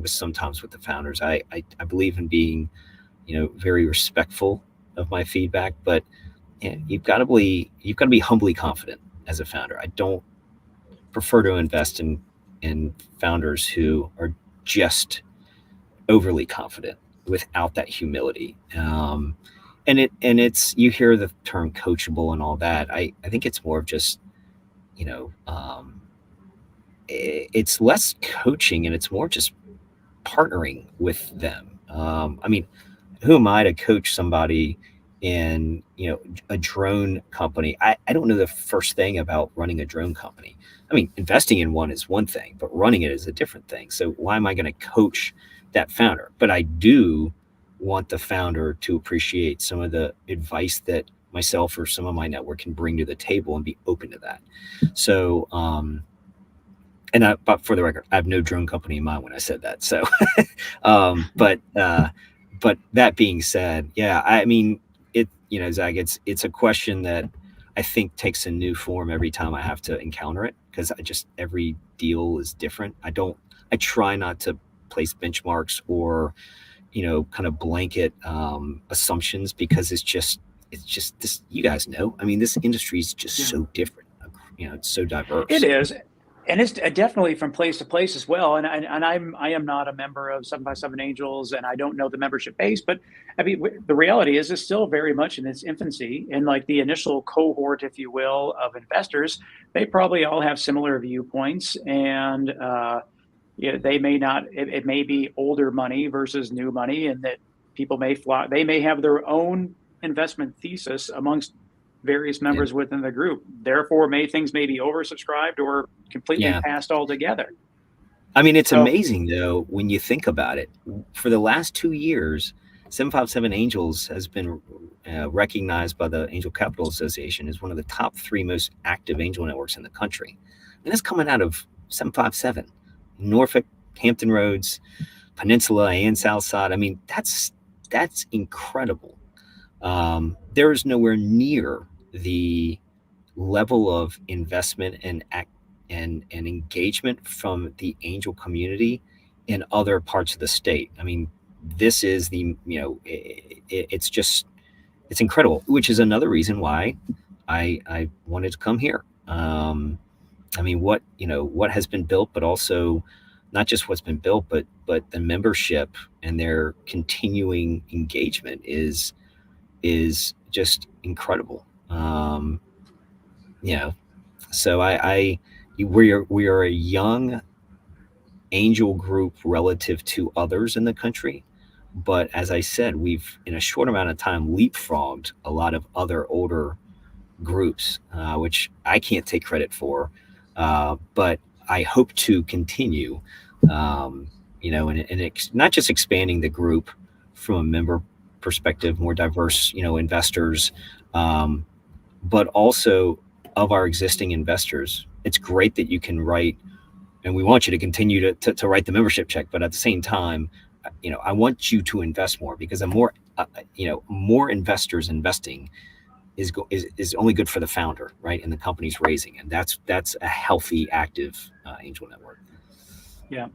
sometimes with the founders. I believe in being, very respectful of my feedback, but you've got to be humbly confident as a founder. I don't prefer to invest in founders who are just overly confident without that humility. And it's, you hear the term coachable and all that. I think it's more of just, you know, it's less coaching and it's more just partnering with them. I mean, who am I to coach somebody in, you know, a drone company? I don't know the first thing about running a drone company. I mean, investing in one is one thing, but running it is a different thing. So why am I going to coach that founder? But I do want the founder to appreciate some of the advice that myself or some of my network can bring to the table and be open to that. So, but for the record, I have no drone company in mind when I said that. So, but that being said, yeah, I mean, you know, Zach, it's a question that I think takes a new form every time I have to encounter it, because every deal is different. I try not to place benchmarks or, you know, kind of blanket assumptions, because it's just this, you guys know, I mean, this industry is just so different, you know, it's so diverse. It is. And it's definitely from place to place as well. And I am not a member of 757 Angels, and I don't know the membership base. But I mean, the reality is, it's still very much in its infancy. And like the initial cohort, if you will, of investors, they probably all have similar viewpoints. And yeah, they may not. It may be older money versus new money, and that people may flock. They may have their own investment thesis amongst various members within the group. Therefore, things may be oversubscribed or completely passed altogether. I mean, it's amazing though when you think about it. For the last 2 years, 757 Angels has been recognized by the Angel Capital Association as one of the top 3 most active angel networks in the country, and that's coming out of 757, Norfolk, Hampton Roads, Peninsula, and South Side. I mean, that's incredible. There is nowhere near the level of investment and engagement from the angel community in other parts of the state. I mean, this is it's incredible, which is another reason why I wanted to come here. I mean, what has been built, but also not just what's been built, but the membership and their continuing engagement is just incredible. So we are a young angel group relative to others in the country, but as I said, we've in a short amount of time leapfrogged a lot of other older groups, which I can't take credit for, but I hope to continue. Not just expanding the group from a member perspective, more diverse, investors, but also of our existing investors. It's great that you can write, and we want you to continue to write the membership check, but at the same time, I want you to invest more, because more investors investing is only good for the founder, right? And the company's raising, and that's a healthy, active angel network. Yeah.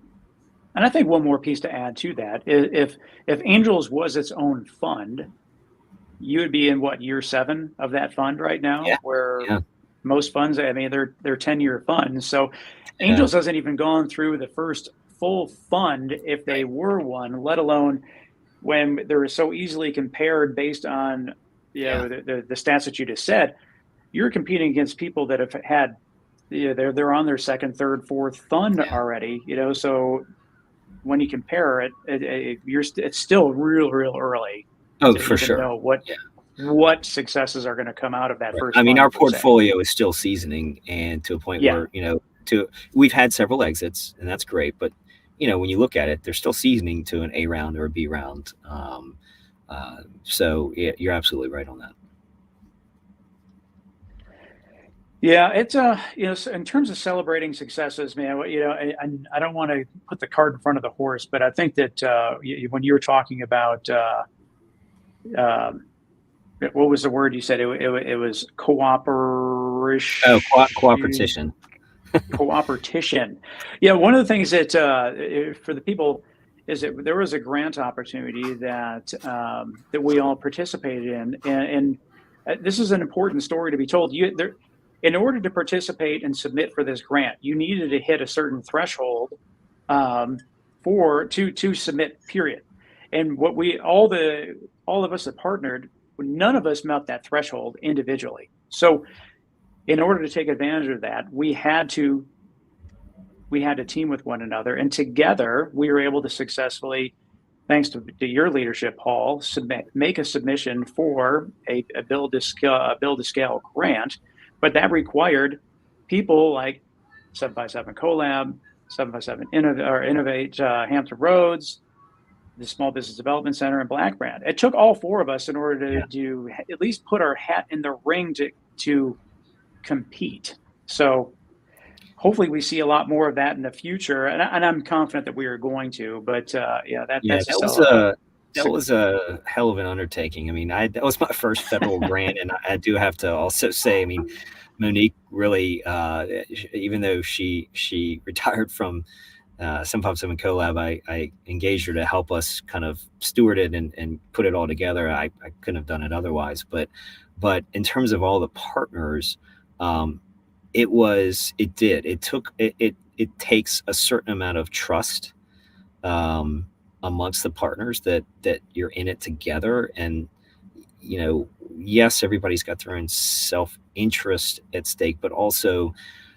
And I think one more piece to add to that is if Angels was its own fund, you would be in year 7 of that fund right now, where most funds, I mean, they're 10-year funds. So Angels hasn't even gone through the first full fund, if they were one, let alone when they're so easily compared based on the stats that you just said. You're competing against people that have had they're on their second, third, fourth fund already. So when you compare it, it's still real early. Oh, for sure. Know what successes are going to come out of that first. I mean, our portfolio is still seasoning, and to a point where we've had several exits, and that's great. But when you look at it, they're still seasoning to an A round or a B round. So you're absolutely right on that. Yeah, it's in terms of celebrating successes, man. I don't want to put the cart in front of the horse, but I think that when you were talking about what was the word you said? It was cooperation. Oh, cooperation. Cooperation. Yeah, one of the things that for the people is that there was a grant opportunity that we all participated in, and this is an important story to be told. In order to participate and submit for this grant, you needed to hit a certain threshold to submit. Period. And what all of us that partnered none of us met that threshold individually. So in order to take advantage of that, we had to team with one another, and together we were able to successfully, thanks to your leadership, Paul, make a submission for a build to scale grant. But that required people like 757 Collab, 757 Innovate, Hampton Roads, the Small Business Development Center, and Black Brand. It took all four of us in order to at least put our hat in the ring to compete. So hopefully we see a lot more of that in the future, and I'm confident that we are going to. But that was a hell of an undertaking. I mean, that was my first federal grant, and I do have to also say, I mean, Monique really, even though she retired from 757 Collab, I engaged her to help us kind of steward it and put it all together. I couldn't have done it otherwise. But in terms of all the partners, it takes a certain amount of trust amongst the partners that you're in it together. And, you know, yes, everybody's got their own self-interest at stake, but also,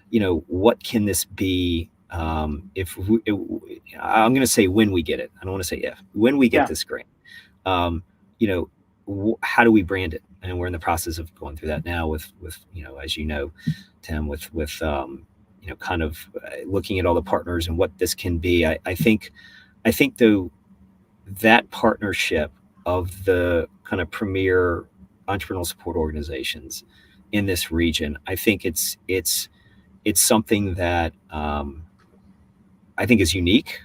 you know, what can this be? I'm going to say when we get it. I don't want to say if. When we get this grant, you know, how do we brand it? And we're in the process of going through that now with you know, as you know, Tim, with you know, kind of looking at all the partners and what this can be. I think though, that partnership of the kind of premier entrepreneurial support organizations in this region, I think it's something that I think is unique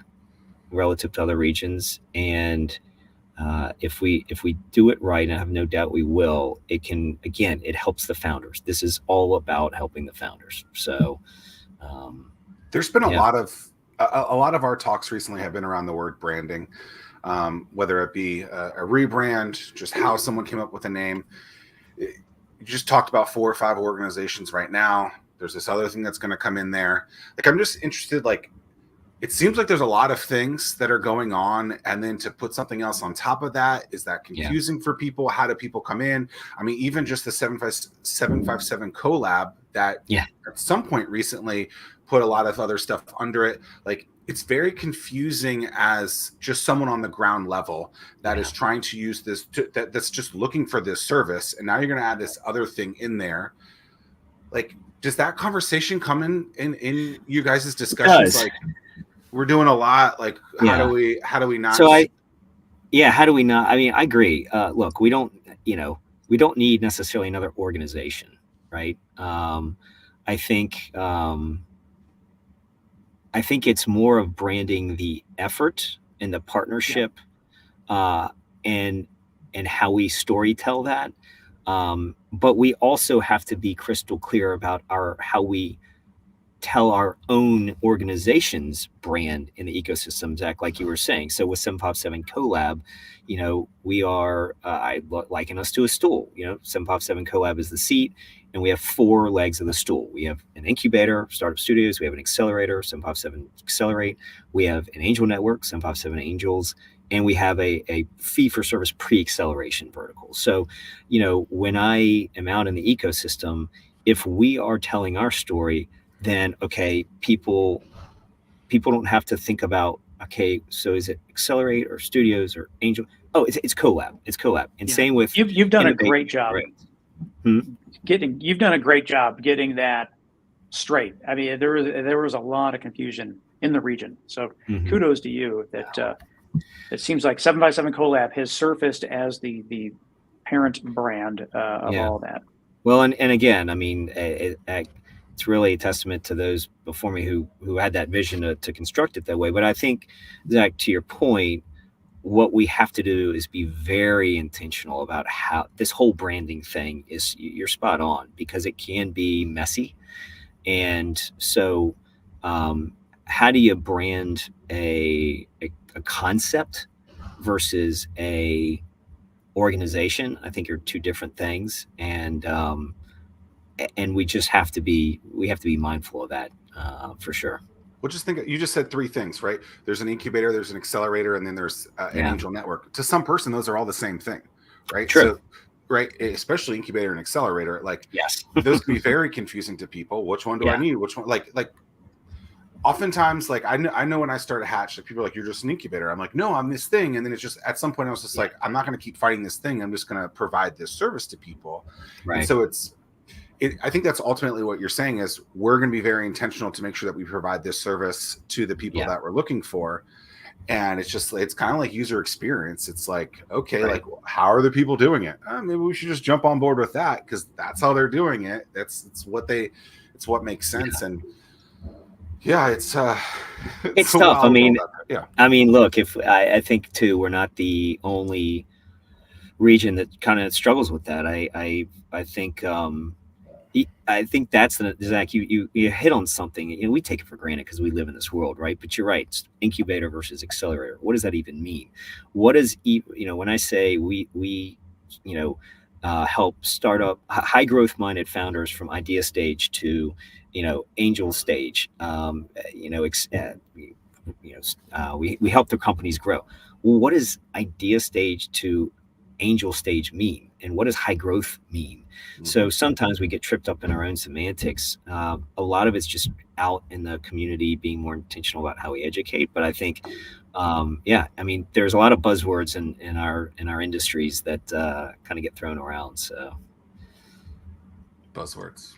relative to other regions. And if we do it right, and I have no doubt we will, it helps the founders. This is all about helping the founders. So there's been a lot of our talks recently have been around the word branding, whether it be a rebrand, just how someone came up with a name. You just talked about 4 or 5 organizations right now. There's this other thing that's going to come in there. Like, I'm just interested, like, it seems like there's a lot of things that are going on, and then to put something else on top of that, is that confusing for people? How do people come in? I mean, even just the 757 Collab that at some point recently put a lot of other stuff under it. Like, it's very confusing as just someone on the ground level that is trying to use this, that's just looking for this service. And now you're going to add this other thing in there. Like, does that conversation come in you guys' discussions? Like, we're doing a lot. Like, how do we not? So how do we not? I mean, I agree. Look, we don't need necessarily another organization, right? I think it's more of branding the effort and the partnership, and how we storytell that. But we also have to be crystal clear about how we tell our own organization's brand in the ecosystem, Zack, like you were saying. So with 757 Collab, you know, we are, I liken us to a stool. You know, 757 Collab is the seat, and we have 4 legs of the stool. We have an incubator, startup studios. We have an accelerator, 757 Accelerate. We have an angel network, 757 Angels. And we have a fee-for-service pre-acceleration vertical. So, you know, when I am out in the ecosystem, if we are telling our story, then, okay, people don't have to think about, okay, so is it Accelerate or Studios or Angel? Oh, it's Collab. It's Collab. And same with you've done Innovate, a great job. Right? You've done a great job getting that straight. I mean, there was a lot of confusion in the region. So kudos to you that it seems like 757 Collab has surfaced as the parent brand of all that. Well, and again, I mean, it's really a testament to those before me who had that vision to construct it that way. But I think, Zack, to your point, what we have to do is be very intentional about how this whole branding thing is. You're spot on, because it can be messy. And so how do you brand a concept versus a organization? I think are 2 different things. And we just have to be mindful of that for sure. Well, just think, you just said 3 things, right? There's an incubator, there's an accelerator, and then there's an angel network. To some person, those are all the same thing, right? True. right? Especially Incubator and Accelerator, like Yes. those can be very confusing to people. Which one do I need? Which one? Like oftentimes, like I know when I start a Hatch, like people are like, you're just an incubator. I'm like, no, I'm this thing. And then it's just at some point I was just like, I'm not going to keep fighting this thing. I'm just going to provide this service to people. Right. And so I think that's ultimately what you're saying is we're going to be very intentional to make sure that we provide this service to the people that we're looking for. And it's kind of like user experience. It's like, okay, like how are the people doing it? Maybe we should just jump on board with that because that's how they're doing it. It's what makes sense. And it's tough. I mean, look, if I think too, we're not the only region that kind of struggles with that. I think I think that's Zach. You hit on something. You know, we take it for granted because we live in this world, right? But you're right. It's incubator versus accelerator. What does that even mean? What does when I say we help start up high growth minded founders from idea stage to angel stage. We help their companies grow. Well, what does idea stage to angel stage mean, and what does high growth mean? So sometimes we get tripped up in our own semantics. A lot of it's just out in the community being more intentional about how we educate. But I think, I mean, there's a lot of buzzwords in our industries that kind of get thrown around. So buzzwords.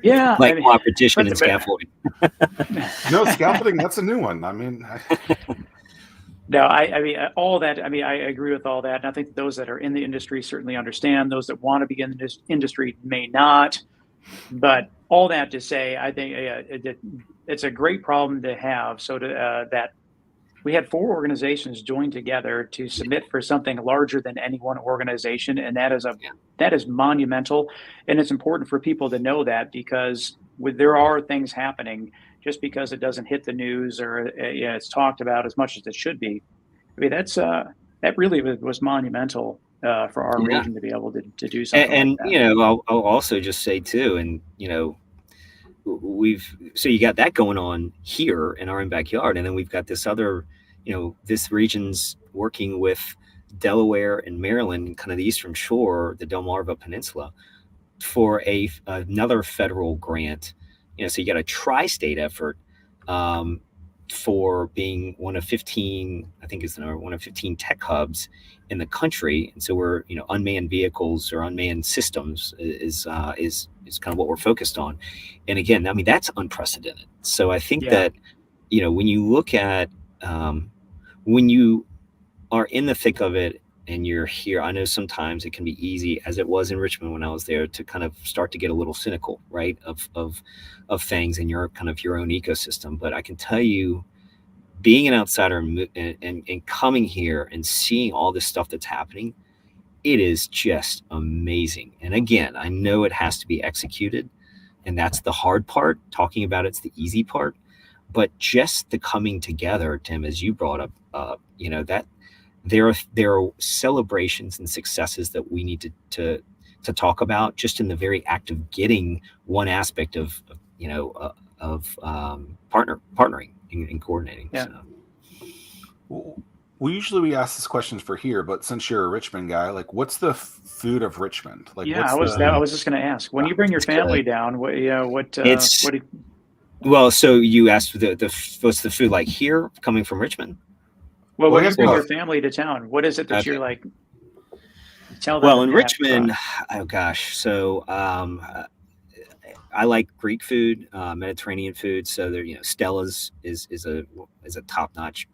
Yeah, like competition and scaffolding. No, scaffolding. That's a new one. I mean. No, I mean, all that. I mean, I agree with all that. And I think those that are in the industry certainly understand. Those that want to be in this industry may not. But all that to say, I think it's a great problem to have. So that we had 4 organizations join together to submit for something larger than any one organization. And that is monumental. And it's important for people to know that because there are things happening. Just because it doesn't hit the news or it's talked about as much as it should be. I mean, that really was monumental for our region to be able to do something. And like that. I'll also just say too, and so you got that going on here in our own backyard, and then we've got this other, this region's working with Delaware and Maryland, kind of the Eastern Shore, the Delmarva Peninsula, for another federal grant. So you got a tri-state effort for being one of 15, I think it's one of 15 tech hubs in the country. And so we're, unmanned vehicles or unmanned systems is kind of what we're focused on. And again, I mean, that's unprecedented. So I think that, when you look at, when you are in the thick of it, and you're here, I know sometimes it can be easy, as it was in Richmond when I was there, to kind of start to get a little cynical, right, of things in your kind of your own ecosystem. But I can tell you, being an outsider and coming here and seeing all this stuff that's happening, it is just amazing. And again, I know it has to be executed, and that's the hard part. Talking about it's the easy part, but just the coming together, Tim, as you brought up, that. There are celebrations and successes that we need to talk about just in the very act of getting one aspect of partnering and coordinating. Yeah. So. We ask this question for here, but since you're a Richmond guy, like, what's the food of Richmond? Like, I was just going to ask, when you bring your family down, well, so you asked what's the food like here coming from Richmond? Well, when you bring your family to town, what is it that you're like? Tell them. Well, in Richmond, oh gosh, so I like Greek food, Mediterranean food. So there, Stella's is a top-notch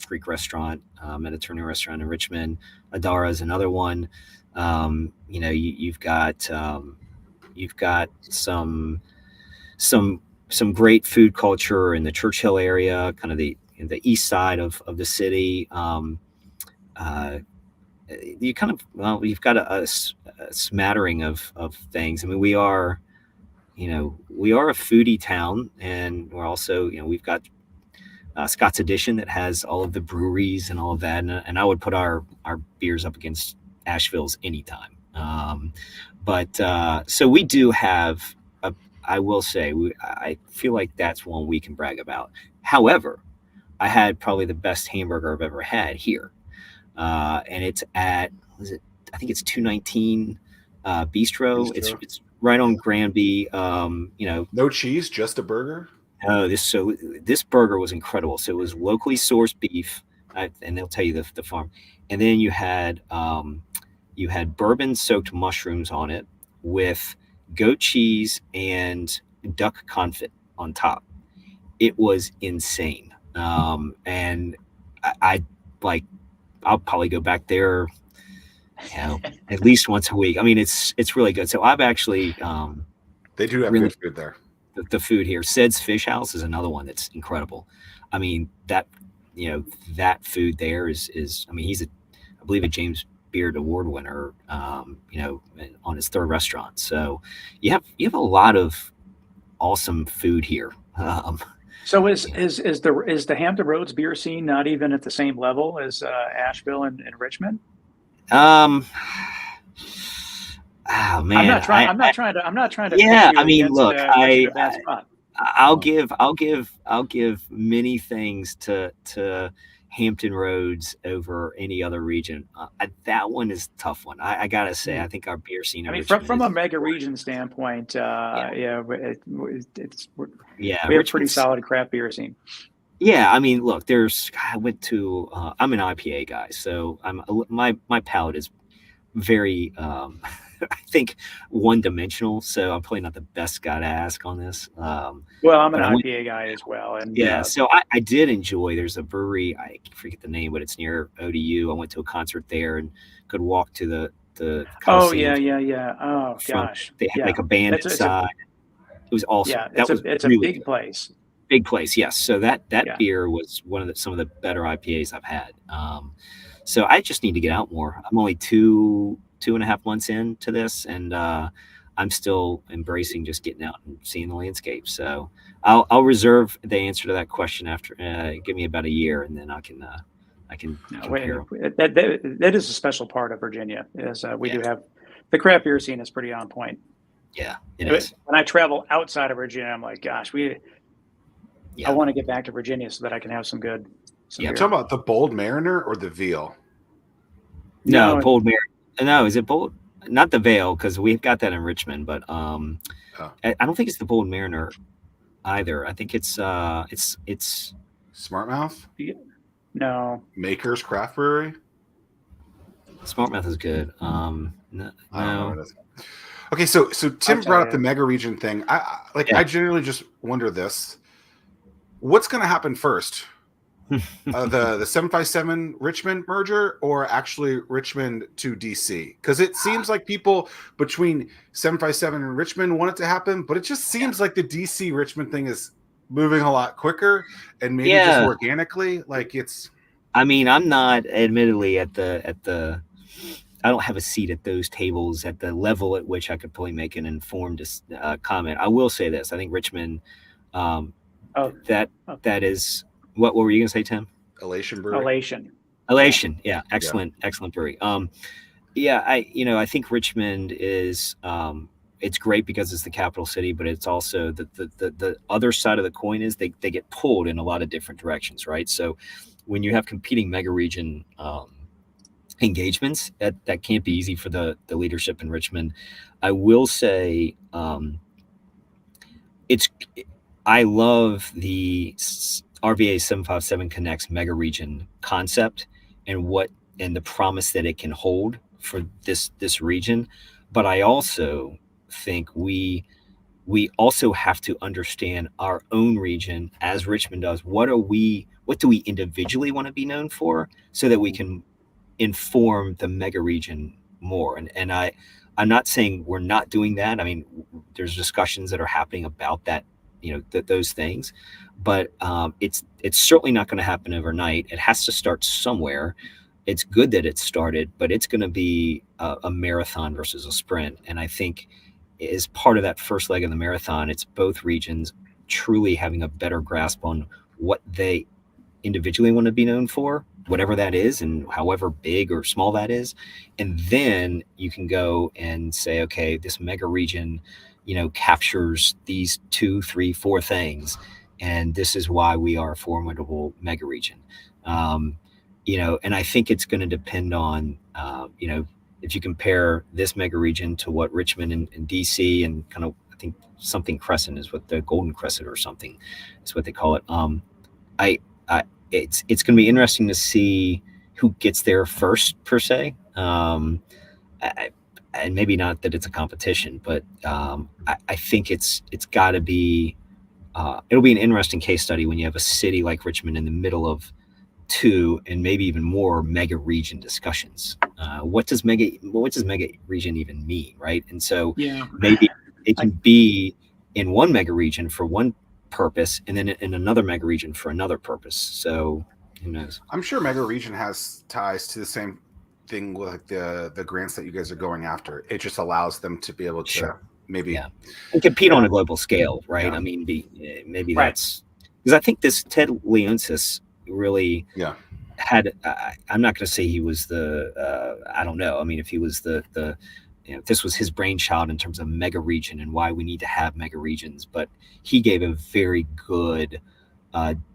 Greek restaurant, Mediterranean restaurant in Richmond. Adara is another one. You've got some great food culture in the Churchill area, kind of the east side of the city. You've got a smattering of things. I mean, we are a foodie town, and we're also, we've got Scott's Edition that has all of the breweries and all of that. And I would put our beers up against Asheville's anytime. So we do have, I will say, I feel like that's one we can brag about. However, I had probably the best hamburger I've ever had here. And it's at was it? I think it's 219 Bistro. Bistro. It's right on Granby. No cheese, just a burger. This burger was incredible. So it was locally sourced beef, and they'll tell you the farm, and then you had bourbon soaked mushrooms on it with goat cheese and duck confit on top. It was insane, and I like. I'll probably go back there, at least once a week. I mean, it's really good. So I've actually They do have really good food there. the food here. Sid's Fish House is another one that's incredible. I mean, that food there is. I mean, he's I believe a James Beard Award winner. On his third restaurant. So you have a lot of awesome food here. So is the Hampton Roads beer scene not even at the same level as Asheville and Richmond? Oh man, I'm not trying to. Yeah, pit you I mean, against, look, Richmond in that spot. I'll give many things to Hampton Roads over any other region. That one is a tough one. I gotta say, I think our beer scene. I mean, from a mega region standpoint, we have a pretty solid craft beer scene. Yeah, I mean, look, I'm an IPA guy, so my palate is very, I think, one-dimensional. So I'm probably not the best guy to ask on this. Well, I'm an IPA guy as well, and so I did enjoy. There's a brewery, I forget the name, but it's near ODU. I went to a concert there and could walk to the Coliseum. Oh gosh, they had like a band inside. It was awesome. Yeah, it's really a big place. Big place, yes. So that beer was some of the better IPAs I've had. So I just need to get out more. I'm only 2.5 months into this, and I'm still embracing just getting out and seeing the landscape. So I'll reserve the answer to that question after. Give me about a year, and then I can compare. That is a special part of Virginia. Is we do have the craft beer scene is pretty on point. Yeah, it is. When I travel outside of Virginia, I'm like, gosh, I want to get back to Virginia so that I can have some good. Beer. Talking about the Bold Mariner or the Veal? No, Bold Mariner. No, is it Bold? Not the Veil, because we've got that in Richmond, but I don't think it's the Bold Mariner either. I think it's Smart Mouth. No, Maker's Craft Brewery. Smart Mouth is good. No. I don't know what it is. Okay, so Tim brought up the mega region thing. I generally just wonder this: what's going to happen first? The 757 Richmond merger, or actually Richmond to DC? Because it seems like people between 757 and Richmond want it to happen, but it just seems like the DC Richmond thing is moving a lot quicker and maybe just organically. Like it's. I mean, I'm not admittedly at the. I don't have a seat at those tables at the level at which I could probably make an informed comment. I will say this: I think Richmond, that is. What were you going to say, Tim? Elation Brewery. Elation. Yeah. Excellent brewery. I think Richmond is, it's great because it's the capital city, but it's also the other side of the coin is they get pulled in a lot of different directions, right? So when you have competing mega region engagements, that can't be easy for the leadership in Richmond. I will say I love the RVA 757 Connects mega region concept and the promise that it can hold for this region. But I also think we also have to understand our own region as Richmond does. What do we individually want to be known for so that we can inform the mega region more? And I'm not saying we're not doing that. I mean, there's discussions that are happening about that, those things. But it's certainly not going to happen overnight. It has to start somewhere. It's good that it started, but it's going to be a marathon versus a sprint. And I think as part of that first leg of the marathon, it's both regions truly having a better grasp on what they individually want to be known for, whatever that is, and however big or small that is. And then you can go and say, okay, this mega region, captures these 2, 3, 4 things. And this is why we are a formidable mega region. and I think it's going to depend on, if you compare this mega region to what Richmond and DC and kind of, I think something Crescent is what the Golden Crescent or something is what they call it. It's going to be interesting to see who gets there first, per se. And maybe not that it's a competition, but I think it's got to be. It'll be an interesting case study when you have a city like Richmond in the middle of two and maybe even more mega region discussions. What does mega region even mean, right? And so maybe it can be in one mega region for one purpose and then in another mega region for another purpose. So who knows? I'm sure mega region has ties to the same thing with the grants that you guys are going after. It just allows them to be able to maybe and compete on a global scale, right? I mean, maybe that's because I think this Ted Leonsis really had. I'm not going to say he was the. I don't know. I mean, if he was the this was his brainchild in terms of mega region and why we need to have mega regions, but he gave a very good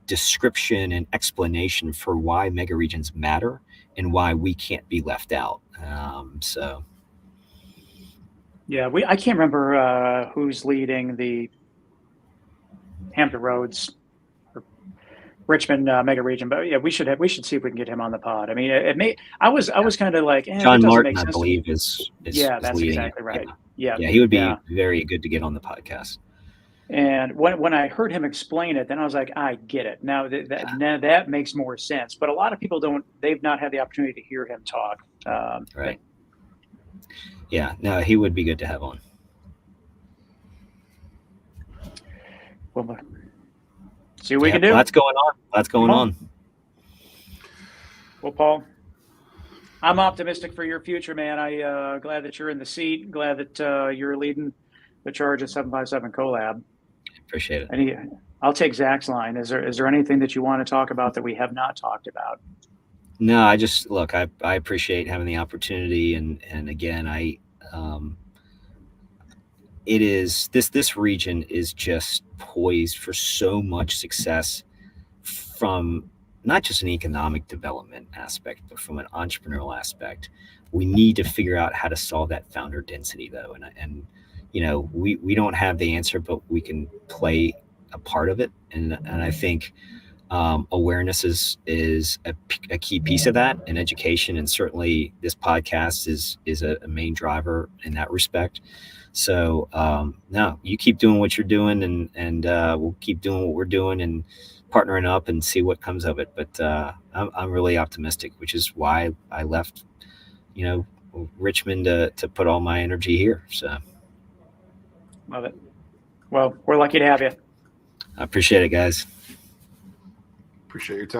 description and explanation for why mega regions matter and why we can't be left out. I can't remember who's leading the Hampton Roads or Richmond mega region, but we should see if we can get him on the pod. I mean, I was kind of like, John Martin, I believe, is that's leading exactly right. Yeah, he would be very good to get on the podcast. And when I heard him explain it, then I was like, I get it. Now that makes more sense. But a lot of people they've not had the opportunity to hear him talk. Right. Yeah, no, he would be good to have on. Well, see what we can do. Lots going on. Well, Paul, I'm optimistic for your future, man. I glad that you're in the seat. Glad that you're leading the charge at 757 Collab. Appreciate it. I'll take Zack's line. Is there anything that you want to talk about that we have not talked about? No, I just look. I appreciate having the opportunity, and again, it is this region is just poised for so much success from not just an economic development aspect, but from an entrepreneurial aspect. We need to figure out how to solve that founder density, though, and we don't have the answer, but we can play a part of it, and I think. Awareness is a key piece of that, and education, and certainly this podcast is a main driver in that respect. So no, you keep doing what you're doing, and we'll keep doing what we're doing and partnering up and see what comes of it. But I'm really optimistic, which is why I left, Richmond to put all my energy here. So love it. Well, we're lucky to have you. I appreciate it, guys. Appreciate your time.